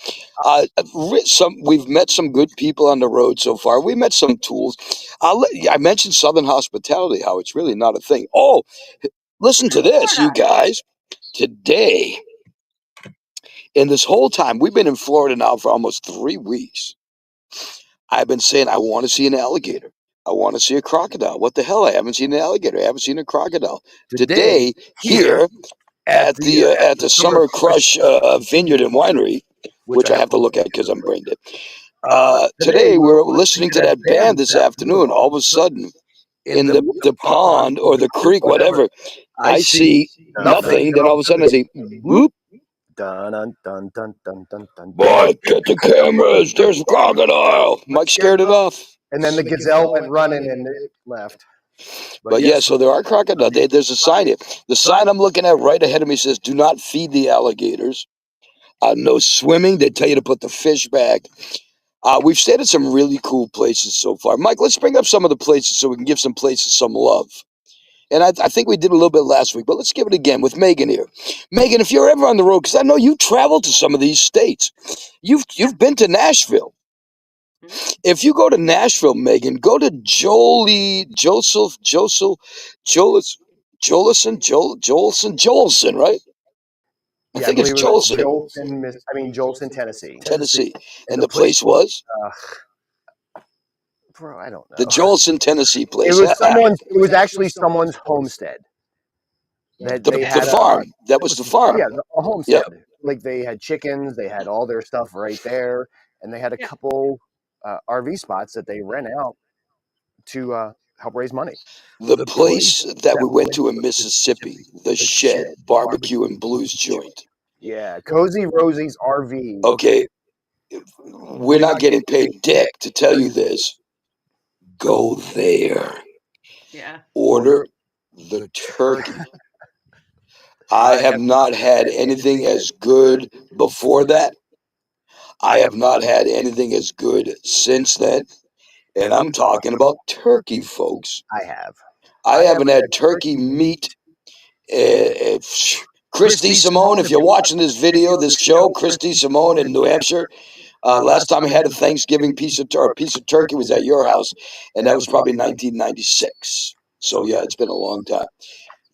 We've met some good people on the road so far. We met some tools. I mentioned Southern hospitality, how it's really not a thing. Oh, listen to this, you guys. Today, in this whole time, we've been in Florida now for almost 3 weeks. I've been saying I want to see an alligator. I want to see a crocodile. What the hell? I haven't seen an alligator. I haven't seen a crocodile. Today, here at the Summer Crush Vineyard and Winery, which I have to look at because I'm brain dead. Today, we're listening to that band this afternoon. All of a sudden, in the pond or the creek, whatever, I see nothing. Then all of a sudden, I see whoop. Dun dun dun dun dun dun dun. Boy, get the cameras. There's a crocodile. Mike scared it off. And then the gazelle went running and it left. But yeah, so there are crocodiles. There's a sign here. The sign I'm looking at right ahead of me says, do not feed the alligators. No swimming. They tell you to put the fish back. We've stayed at some really cool places so far. Mike, let's bring up some of the places so we can give some places some love. And I think we did a little bit last week, but let's give it again with Megan here. Megan, if you're ever on the road, because I know you traveled to some of these states. You've been to Nashville. If you go to Nashville, Megan, go to Jolison, right? I think it's Jolson. Jolson, Tennessee. Tennessee. And the place was? Bro, I don't know. The Jolson, Tennessee place. It was actually someone's homestead. The farm. That was the farm. Yeah, a homestead. Yep. Like they had chickens, they had all their stuff right there, and they had a couple RV spots that they rent out to help raise money. The place that we went to in Mississippi, the Shed Barbecue and Blues Joint. Yeah, Cozy Rosie's RV. Okay. we're not getting paid dick to tell you this. Go there. Yeah. Order the turkey. I have not had anything as good before that. I have not had anything as good since then. And I'm talking about turkey, folks. I have. I haven't had turkey meat. Christy Simone, if you're watching this video, this show, Christy Simone in New Hampshire, last time I had a Thanksgiving piece of turkey was at your house, and that was probably 1996. So yeah, it's been a long time.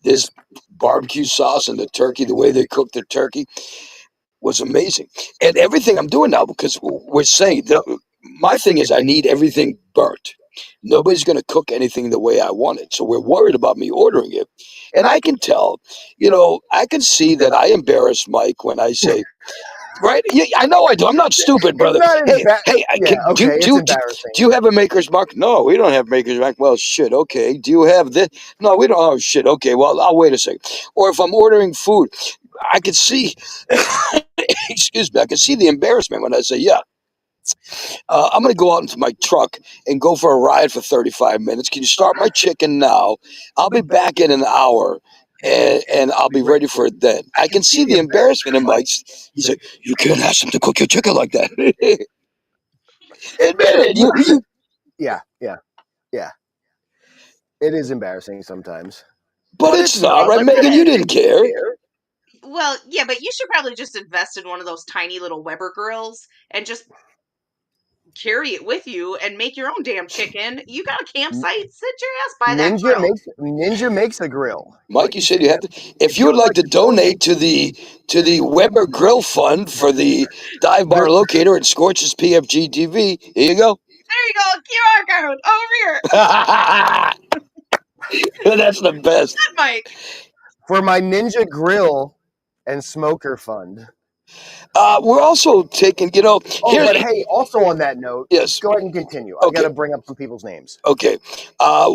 This barbecue sauce and the turkey, the way they cook the turkey, was amazing. And everything I'm doing now, because we're saying, my thing is I need everything burnt. Nobody's going to cook anything the way I want it. So we're worried about me ordering it. And I can tell, I can see that I embarrass Mike when I say, right? Yeah, I know I do. I'm not stupid, brother. Hey, it's embarrassing. Do you have a Maker's Mark? No, we don't have Maker's Mark. Well, shit, okay. Do you have this? No, we don't. Oh, shit, okay. Well, I'll wait a second. Or if I'm ordering food, I can see, excuse me, I can see the embarrassment when I say, yeah, I'm going to go out into my truck and go for a ride for 35 minutes. Can you start my chicken now? I'll be back in an hour. And I'll be ready for it then. I can see the embarrassment in Mike's. He's like, you can't ask him to cook your chicken like that. Admit it. Yeah. It is embarrassing sometimes. But it's not, right, Megan? You didn't care. Well, yeah, but you should probably just invest in one of those tiny little Weber grills and just carry it with you and make your own damn chicken. You got a campsite? Sit your ass by that grill. Ninja makes a grill. Mike, you said you have to. If you would like to donate to the Weber Grill Fund for the dive bar locator at Scorch's PFG-TV, here you go. There you go, QR code over here. That's the best. Good, Mike. For my Ninja Grill and Smoker Fund. We're also taking, but hey, also on that note, yes, go ahead and continue. I got to bring up some people's names. Okay.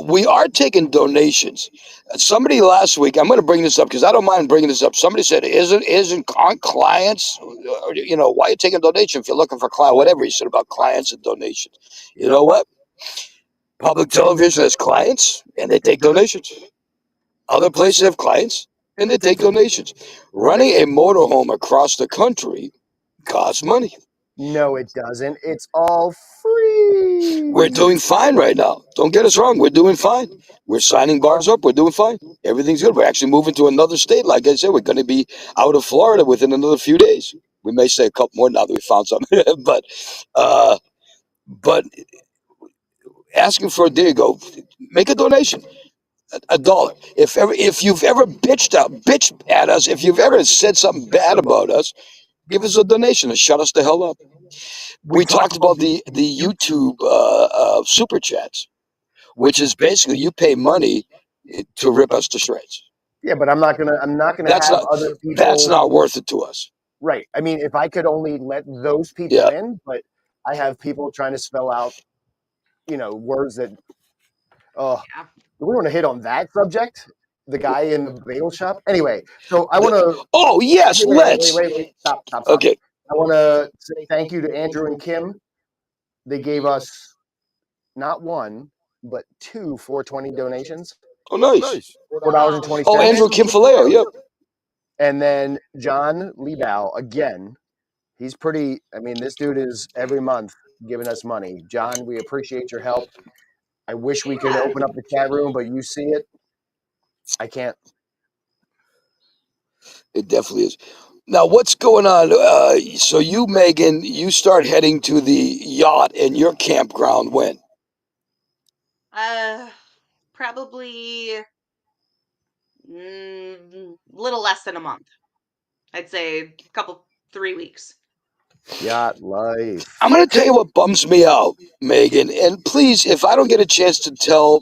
We are taking donations. Somebody last week, I'm going to bring this up because I don't mind bringing this up. Somebody said, isn't clients, why are you taking donation if you're looking for clients? Whatever he said about clients and donations. You know what? Public television has clients and they take donations. Other places have clients and they take donations. Running a motorhome across the country costs money. No, it doesn't. It's all free. We're doing fine right now. Don't get us wrong. We're doing fine. We're signing bars up. We're doing fine. Everything's good. We're actually moving to another state. Like I said, we're going to be out of Florida within another few days. We may say a couple more now that we found something. but asking for, there you go. Make a donation. $1. If you've ever bitched at us, if you've ever said something bad about us, give us a donation and shut us the hell up. We talked about the YouTube super chats, which is basically you pay money to rip us to shreds. Yeah, but I'm not gonna have other people. That's not worth it to us. Right. I mean, if I could only let those people in, but I have people trying to spell out, words that. Oh, do we want to hit on that subject? The guy in the bagel shop. Anyway, so I want to. Oh yes, let's. Wait. Stop. Okay. I want to say thank you to Andrew and Kim. They gave us not one, but two 420 donations. Oh, nice. $4.20. Oh, Andrew Kim Faleo, yep. And then John Liebau, again, he's pretty, this dude is every month giving us money. John, we appreciate your help. I wish we could open up the chat room, but you see it. I can't. It definitely is. Now, what's going on? So you, Megan, you start heading to the yacht and your campground when? Probably little less than a month. I'd say 3 weeks. Yacht life. I'm going to tell you what bums me out, Megan. And please, if I don't get a chance to tell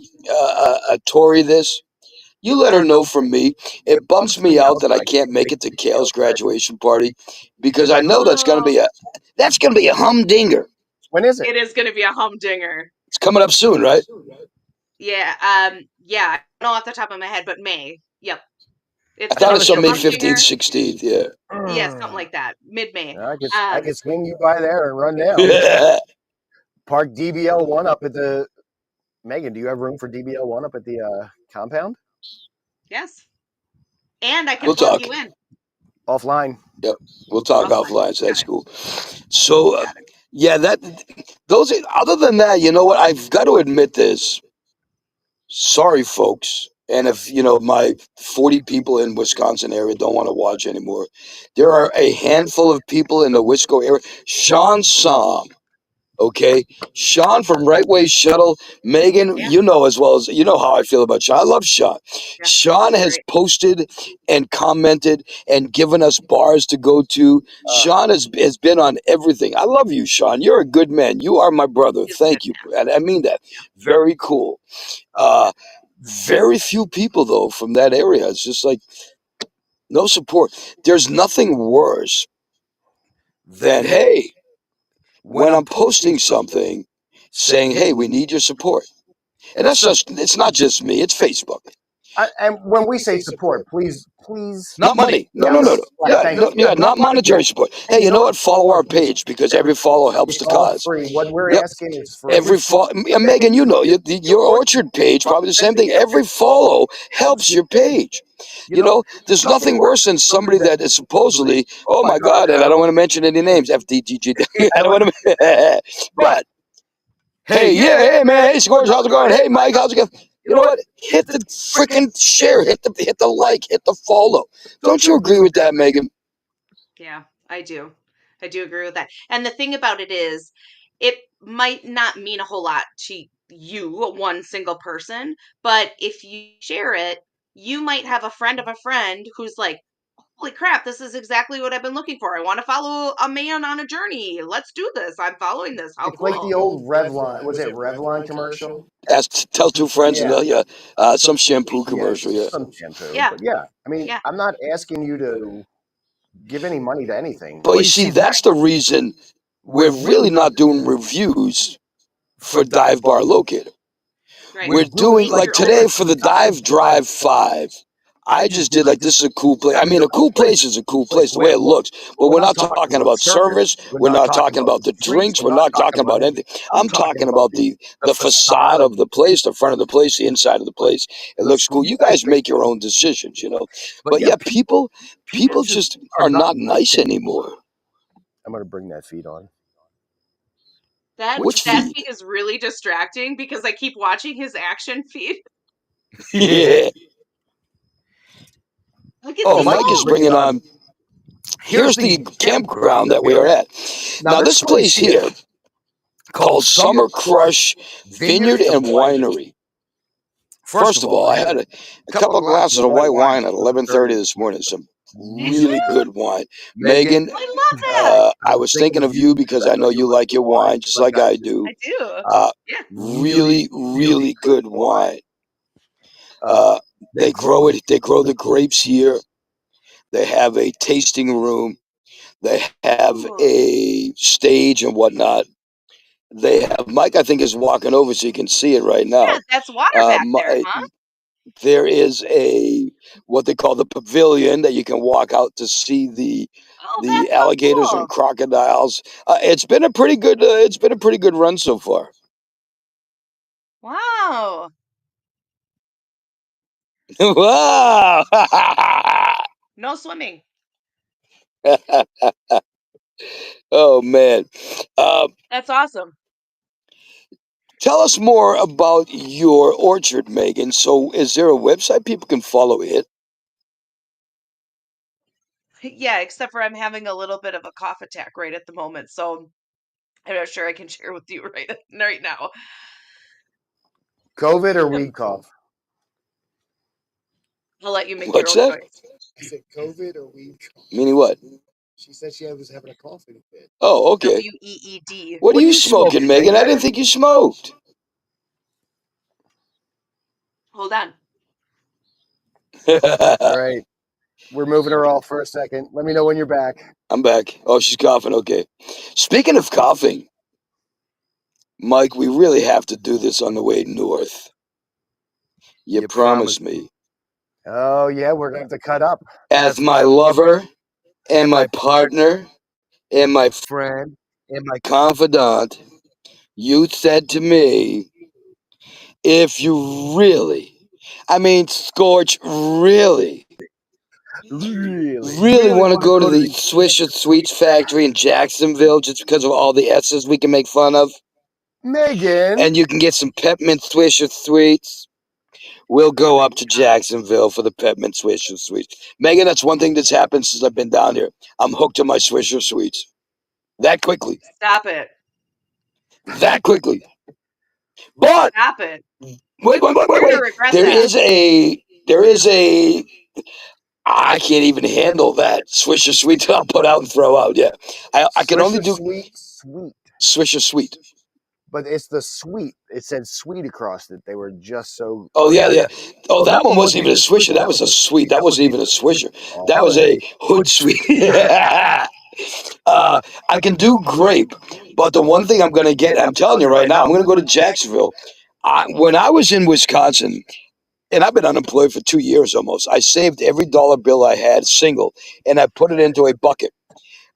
Tori this, you let her know from me. It bums me out that I can't make it to Kale's graduation party because I know that's going to be a humdinger. When is it? It is going to be a humdinger. It's coming up soon, right? Yeah. Yeah. I don't know off the top of my head, but May. Yep. It's I thought gonna it's be on a May lump 15th, dinger. 16th. Yeah. Yeah, something like that. Mid-May. I could swing you by there and run down. Park DBL1 up at the. Megan, do you have room for DBL1 up at the compound? Yes. And I can We'll plug talk. you in. Offline. Yep. We'll talk Offline. offline. So Got that's it. cool. So, Got it. yeah, those. Other than that, you know what? I've got to admit this. Sorry, folks. And if my 40 people in Wisconsin area don't want to watch anymore, there are a handful of people in the Wisco area. Sean Som. Okay, Sean from Right Way Shuttle. Megan, Yeah. you know as well as you know how I feel about Sean. I love Sean. Yeah. Sean has Great. posted and commented and given us bars to go to. Sean has been on everything. I love you, Sean. You're a good man. You are my brother. He's a Thank good you. man. And I mean that. Yeah. Very cool. Very few people though from that area. It's just like no support. There's nothing worse than hey, when I'm posting something saying, hey, we need your support. And it's not just me, it's Facebook. And when we say support, please. Not money. No. Not monetary support. Hey, you know what? Follow our page because every follow helps the All cause. free. What we're Yep. asking is free. Every follow, Megan, you know, your orchard page, probably the same thing. Every follow helps your page. There's nothing worse than somebody that is supposedly, oh my God, and I don't want to mention any names, FDGG. I don't want to, but hey, man, hey, Scorch, how's it going? Hey, Mike, how's it going? You know what? Hit the freaking share, hit the like, hit the follow. Don't you agree with that, Megan? Yeah, I do. I do agree with that. And the thing about it is, it might not mean a whole lot to you, one single person, but if you share it, you might have a friend of a friend who's like, holy crap, this is exactly what I've been looking for. I want to follow a man on a journey. Let's do this. I'm following this. How It's like the cool. old Revlon. Was it Revlon commercial? Tell two friends Yeah. and some shampoo commercial. Yeah. Some shampoo. Yeah. But yeah, I mean, Yeah. I'm not asking you to give any money to anything. But you see, that's the reason we're really not doing reviews for Dive Bar Locator. Right. We're doing Make like your today own. for the Dive Drive 5. I just did like this is a cool place. I mean, a cool place is a cool place the way it looks, but we're not talking about service. We're not talking about the drinks. We're not talking about anything. I'm talking about the facade of the place, the front of the place, the inside of the place. It looks cool. You guys make your own decisions, But yeah, people just are not nice anymore. I'm going to bring that feed on. Which That feed? feed is really distracting because I keep watching his action feed. Yeah. Oh, Oh, Mike is bringing on. Here's the campground that we are at. Now, this place here, called Summer Crush Vineyard and Winery. First of all, I had a couple of glasses of white wine at 11:30 this morning. Some really good wine. Megan, I love that. I was thinking of you because I know you like your wine just like I do. I do. Yeah. Really, really good wine. They grow the grapes here. They have a tasting room. They have Ooh. a stage and whatnot. They have Mike. I think is walking over so you can see it right now. Yeah, that's water back there, huh? There is what they call the pavilion that you can walk out to see the Oh, that's so alligators cool. and crocodiles. It's been a pretty good. It's been a pretty good run so far. Wow. Wow. No swimming. Oh man. That's awesome. Tell us more about your orchard, Megan. So, is there a website people can follow it? Yeah, except for I'm having a little bit of a cough attack right at the moment, so I'm not sure I can share with you right now. COVID or weed cough? I'll let you make your What's own that? choice. Is it COVID or weed cough? Meaning what? She said she was having a coughing fit. Oh, okay. WEED. What are you smoking, Megan? I didn't think you smoked. Hold on. All right. We're moving her off for a second. Let me know when you're back. I'm back. Oh, she's coughing. Okay. Speaking of coughing, Mike, we really have to do this on the way north. You promised me. Oh yeah, we're gonna have to cut up. As my lover and my partner and my Friend and my confidant, you said to me, if you really, I mean, Scorch, really want to go to the Swisher Sweets factory in Jacksonville just because of all the S's we can make fun of, Megan, and you can get some peppermint Swisher Sweets, we'll go up to Jacksonville for the peppermint Swisher Sweets. Megan, that's one thing that's happened since I've been down here. I'm hooked on my Swisher Sweets. That quickly. Stop it. That quickly. But Stop it. wait. You're gonna regret There that. is a I can't even handle that Swisher Sweet I'll put out and throw out. Yeah. I can only do sweet. Swisher Sweet. But it's the sweet. It said sweet across it. They were just so. Oh yeah. Oh, that one wasn't even a Swisher. That was a sweet. That wasn't even a Swisher. That was a hood sweet. I can do grape, but the one thing I'm going to get, I'm telling you right now, I'm going to go to Jacksonville. When I was in Wisconsin, and I've been unemployed for 2 years almost, I saved every dollar bill I had, single, and I put it into a bucket.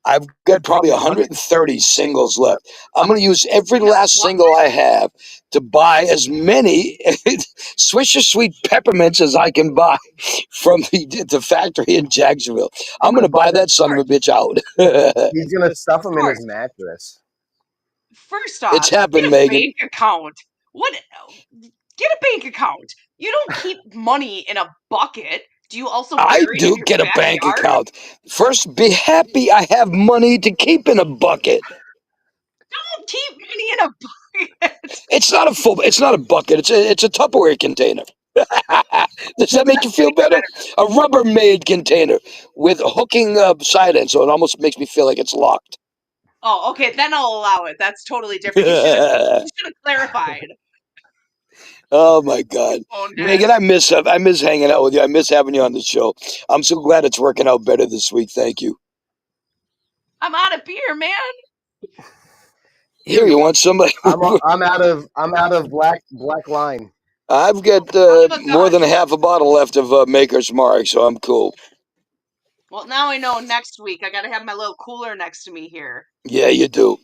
I've got probably 130 singles left. I'm going to use every last single I have to buy as many Swisher Sweet peppermints as I can buy from the factory in Jacksonville. I'm going to buy that son of a bitch out. He's gonna stuff them in his mattress. First off, It's happened, get a Megan. bank account. What? Get a bank account. You don't keep money in a bucket. Do you also bury I it in do your get a bank account. First, be happy I have money to keep in a bucket. Don't keep money in a bucket. It's not a bucket. It's a Tupperware container. Does that make you feel better? A Rubbermaid container with hooking side end, so it almost makes me feel like it's locked. Oh, okay, then I'll allow it. That's totally different. You should have clarified. Oh my God, Oh, Megan, I miss hanging out with you. I miss having you on the show. I'm so glad it's working out better this week. Thank you. I'm out of beer, man. Here, you want somebody? I'm out of black line. I've got more than half a bottle left of Maker's Mark, so I'm cool. Well, now I know next week I got to have my little cooler next to me here. Yeah, you do.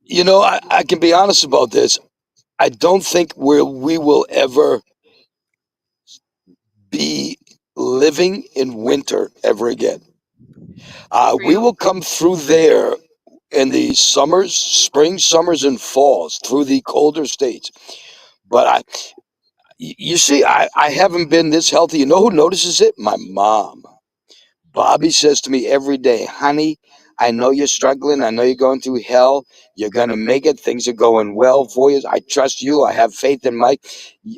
You know, I can be honest about this. I don't think we will ever be living in winter ever again. We will come through there in the summers, spring, summers, and falls through the colder states. But you see, I haven't been this healthy. You know who notices it? My mom. Bobby says to me every day, honey, I know you're struggling. I know you're going through hell. You're going to make it. Things are going well for you. I trust you. I have faith in Mike.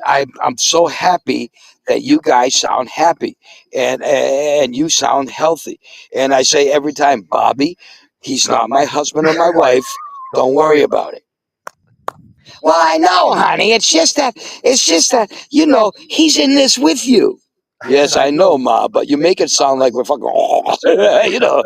I'm so happy that you guys sound happy and you sound healthy. And I say every time, Bobby, he's not my husband or my wife. Don't worry about it. Well, I know, honey. It's just that, you know, he's in this with you. Yes, I know, Ma, but you make it sound like we're fucking, you know.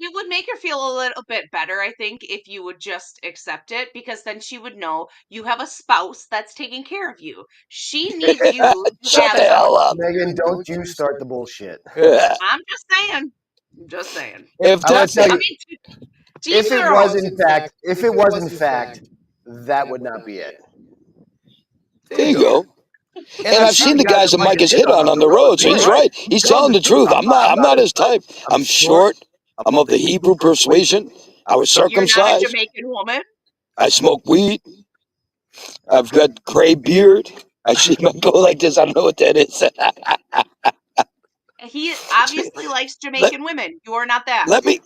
It would make her feel a little bit better, I think, if you would just accept it, because then she would know you have a spouse that's taking care of you. She needs you to Shut the hell up. Megan, don't you start the bullshit. I'm just saying. If that's I mean, if it was in fact, that would not be it. There you go. And I've seen the guys that Mike has hit on the road, so he's right. He's telling the truth. I'm not his type. I'm short. I'm of the Hebrew persuasion. I was circumcised. You're not a Jamaican woman. I smoke weed. I've got gray beard. I see my go like this. I don't know what that is. He obviously likes Jamaican women. You are not that. Let me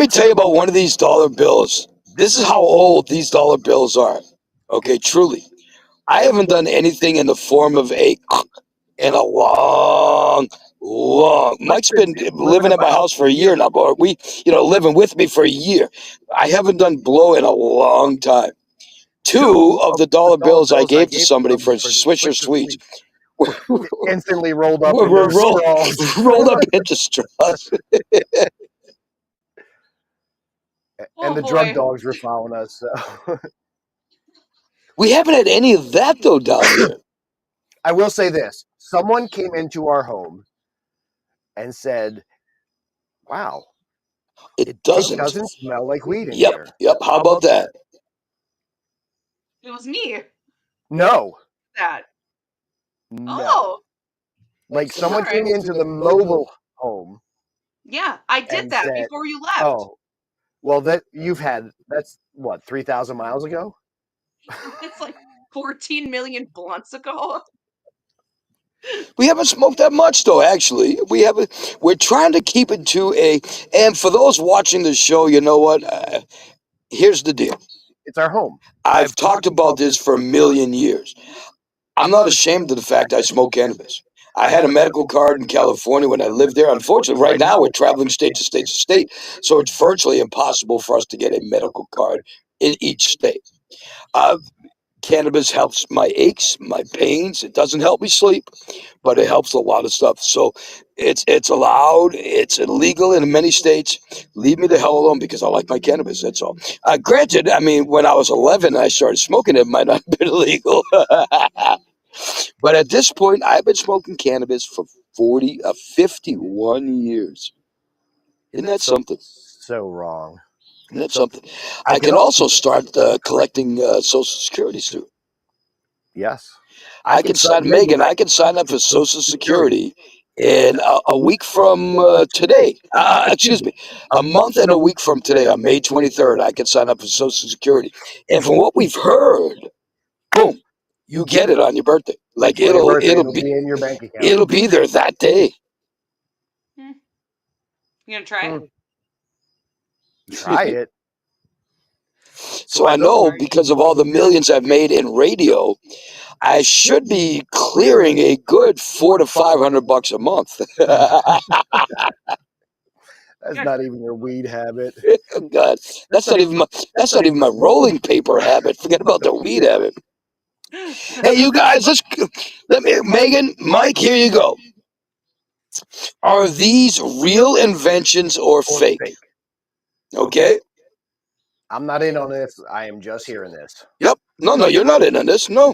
tell you about one of these dollar bills. This is how old these dollar bills are. Okay, truly. I haven't done anything in the form of in a long. Mike's been living at my house for a year now, but living with me for a year. I haven't done blow in a long time. 2 of the dollar bills I gave to somebody for Swisher Sweets instantly rolled up into straws. Rolled up into straws. And the drug dogs were following us. So. We haven't had any of that though down here. I will say this: someone came into our home and said, "Wow, It doesn't doesn't. smell like weed in Yep. here." Yep. How about that? It was me. No, That. no. Oh, Like someone Alright. came into the mobile home yeah, I did and that said, before you left. "Oh, well, that's what 3,000 miles ago." It's like 14 million blunts ago. We haven't smoked that much, though. Actually, we're trying to keep it to a. And for those watching the show, you know what? Here's the deal. It's our home. I've talked about this for a million years. I'm not ashamed of the fact I smoke cannabis. I had a medical card in California when I lived there. Unfortunately, right now we're traveling state to state to state, so it's virtually impossible for us to get a medical card in each state. Cannabis helps my aches, my pains. It doesn't help me sleep, but it helps a lot of stuff. So it's allowed. It's illegal in many states. Leave me the hell alone because I like my cannabis. That's all. Granted, I mean, when I was 11, I started smoking it. It might not have been illegal. But at this point, I've been smoking cannabis for 51 years. Isn't that something? So wrong. Isn't that something? I can also start collecting Social Securities too. Yes. I can sign, Megan, I can sign up for Social Security in a week from today. Excuse me, a month and a week from today, on May 23rd, I can sign up for Social Security. And from what we've heard, boom, you get it on your birthday. Like On your birthday, it'll be in your bank account. it'll be there that day. You gonna try it? Try it. So I know because of all the millions I've made in radio, I should be clearing a good $400 to $500 a month. That's not even your weed habit. Oh God, that's not even my rolling paper habit. Forget about the weed habit. Hey, you guys, let me, Megan, Mike, here you go. Are these real inventions or fake? Okay. I'm not in on this. I am just hearing this. Yep. No, you're not in on this. No.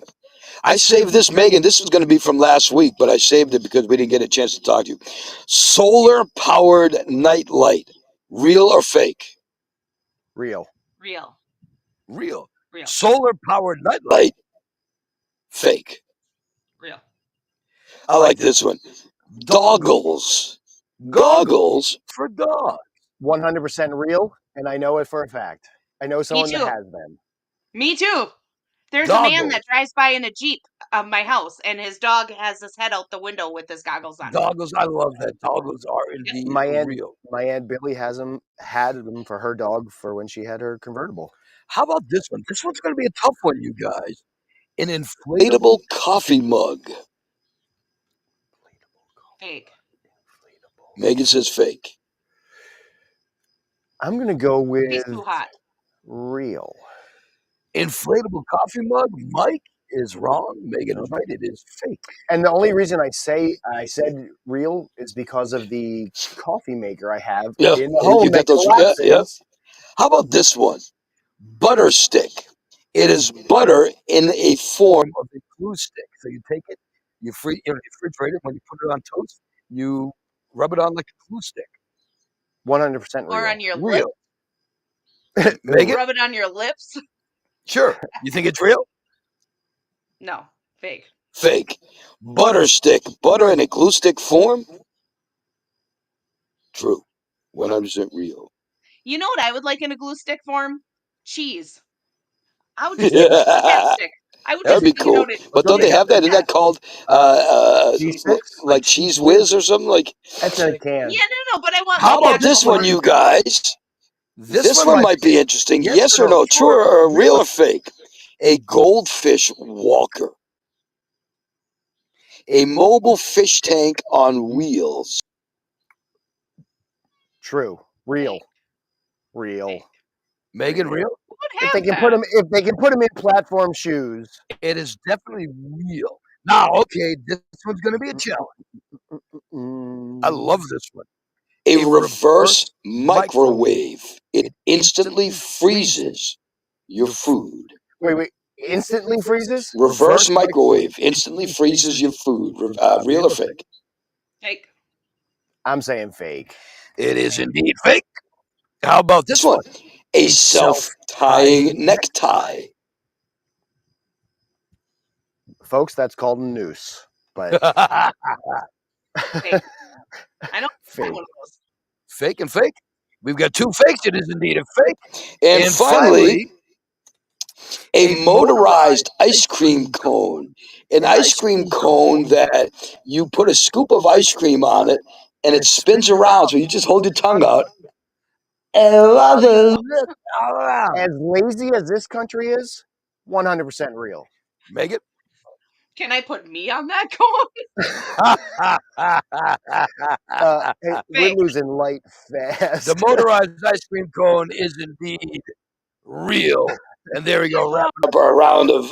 I saved this, Megan. This was going to be from last week, but I saved it because we didn't get a chance to talk to you. Solar-powered night light. Real or fake? Real. Real. Solar-powered night light. Fake. Real. I like this one. Goggles. Goggles for dogs. 100% real, and I know it for a fact. I know someone that too. has them. Me too. There's a man that drives by in a Jeep of my house, and his dog has his head out the window with his goggles on. Goggles, I love that. Goggles are indeed real. My aunt Billy had them for her dog for when she had her convertible. How about this one? This one's going to be a tough one, you guys. An inflatable coffee mug. Fake. Megan says fake. I'm going to go with He's too hot. Real. Inflatable coffee mug. Mike is wrong. Megan is right. It is fake. And the only reason I said real is because of the coffee maker I have in the home that collapses. How about this one? Butter stick. It is butter in a form of a glue stick. So you take it, you refrigerate it. When you put it on toast, you rub it on like a glue stick. 100% real. Or on your lips. Megan? Rub it on your lips. Sure. You think it's real? No. Fake. Fake. Butter stick. Butter in a glue stick form? True. 100% real. You know what I would like in a glue stick form? Cheese. I would just get a stick. I would That'd be cool. But don't they have that? Isn't that called cheese sticks? Like Cheese Whiz or something? Like that's in a can. Yeah, no, but I want. How about this one, you guys? This one might be interesting. Yes or no? True or real or fake? A goldfish walker. A mobile fish tank on wheels. True. Real. Megan, real? If they can put them in platform shoes. It is definitely real. Now, okay, this one's going to be a challenge. I love this one. A reverse microwave. It instantly freezes your food. Wait. Instantly freezes. Reverse microwave instantly freezes your food. Real or fake? Fake. I'm saying fake. It is indeed fake. How about This one, a self-tying necktie. Folks, that's called a noose. But Fake. I know fake. one of those. Fake and fake. We've got two fakes. It is indeed a fake. And finally, a motorized ice cream cone. An ice cream cone that you put a scoop of ice cream on it and it spins around. So you just hold your tongue out. As lazy as this country is, 100% real. Megan? Can I put me on that cone? Hey, we're losing light fast. The motorized ice cream cone is indeed real. And there we go, wrapping Up our round of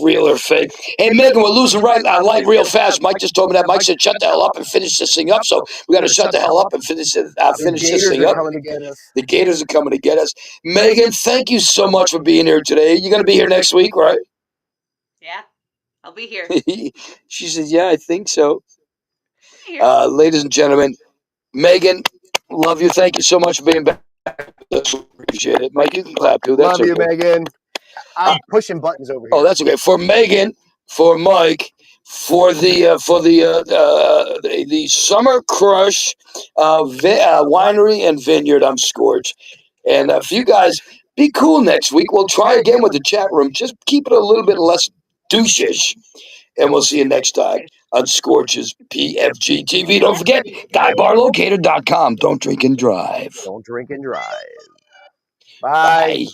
real or fake. Hey, Megan, we're losing light real fast. Mike just told me that. Mike said, shut the hell up and finish this thing up. So we got to shut the hell up and finish this thing up. The Gators are coming to get us. Megan, thank you so much for being here today. You're going to be here next week, right? Yeah, I'll be here. She said, yeah, I think so. Ladies and gentlemen, Megan, love you. Thank you so much for being back. Appreciate it. Mike, you can clap too. That's Love you, okay. Megan. I'm pushing buttons over here. Oh, that's okay. For Megan, for Mike, for the Summer Crush Winery and Vineyard, I'm Scorch. And if you guys be cool next week, we'll try again with the chat room. Just keep it a little bit less douchish. And we'll see you next time on Scorch's PFG-TV. Don't forget, guybarlocator.com. Don't drink and drive. Don't drink and drive. Bye. Bye.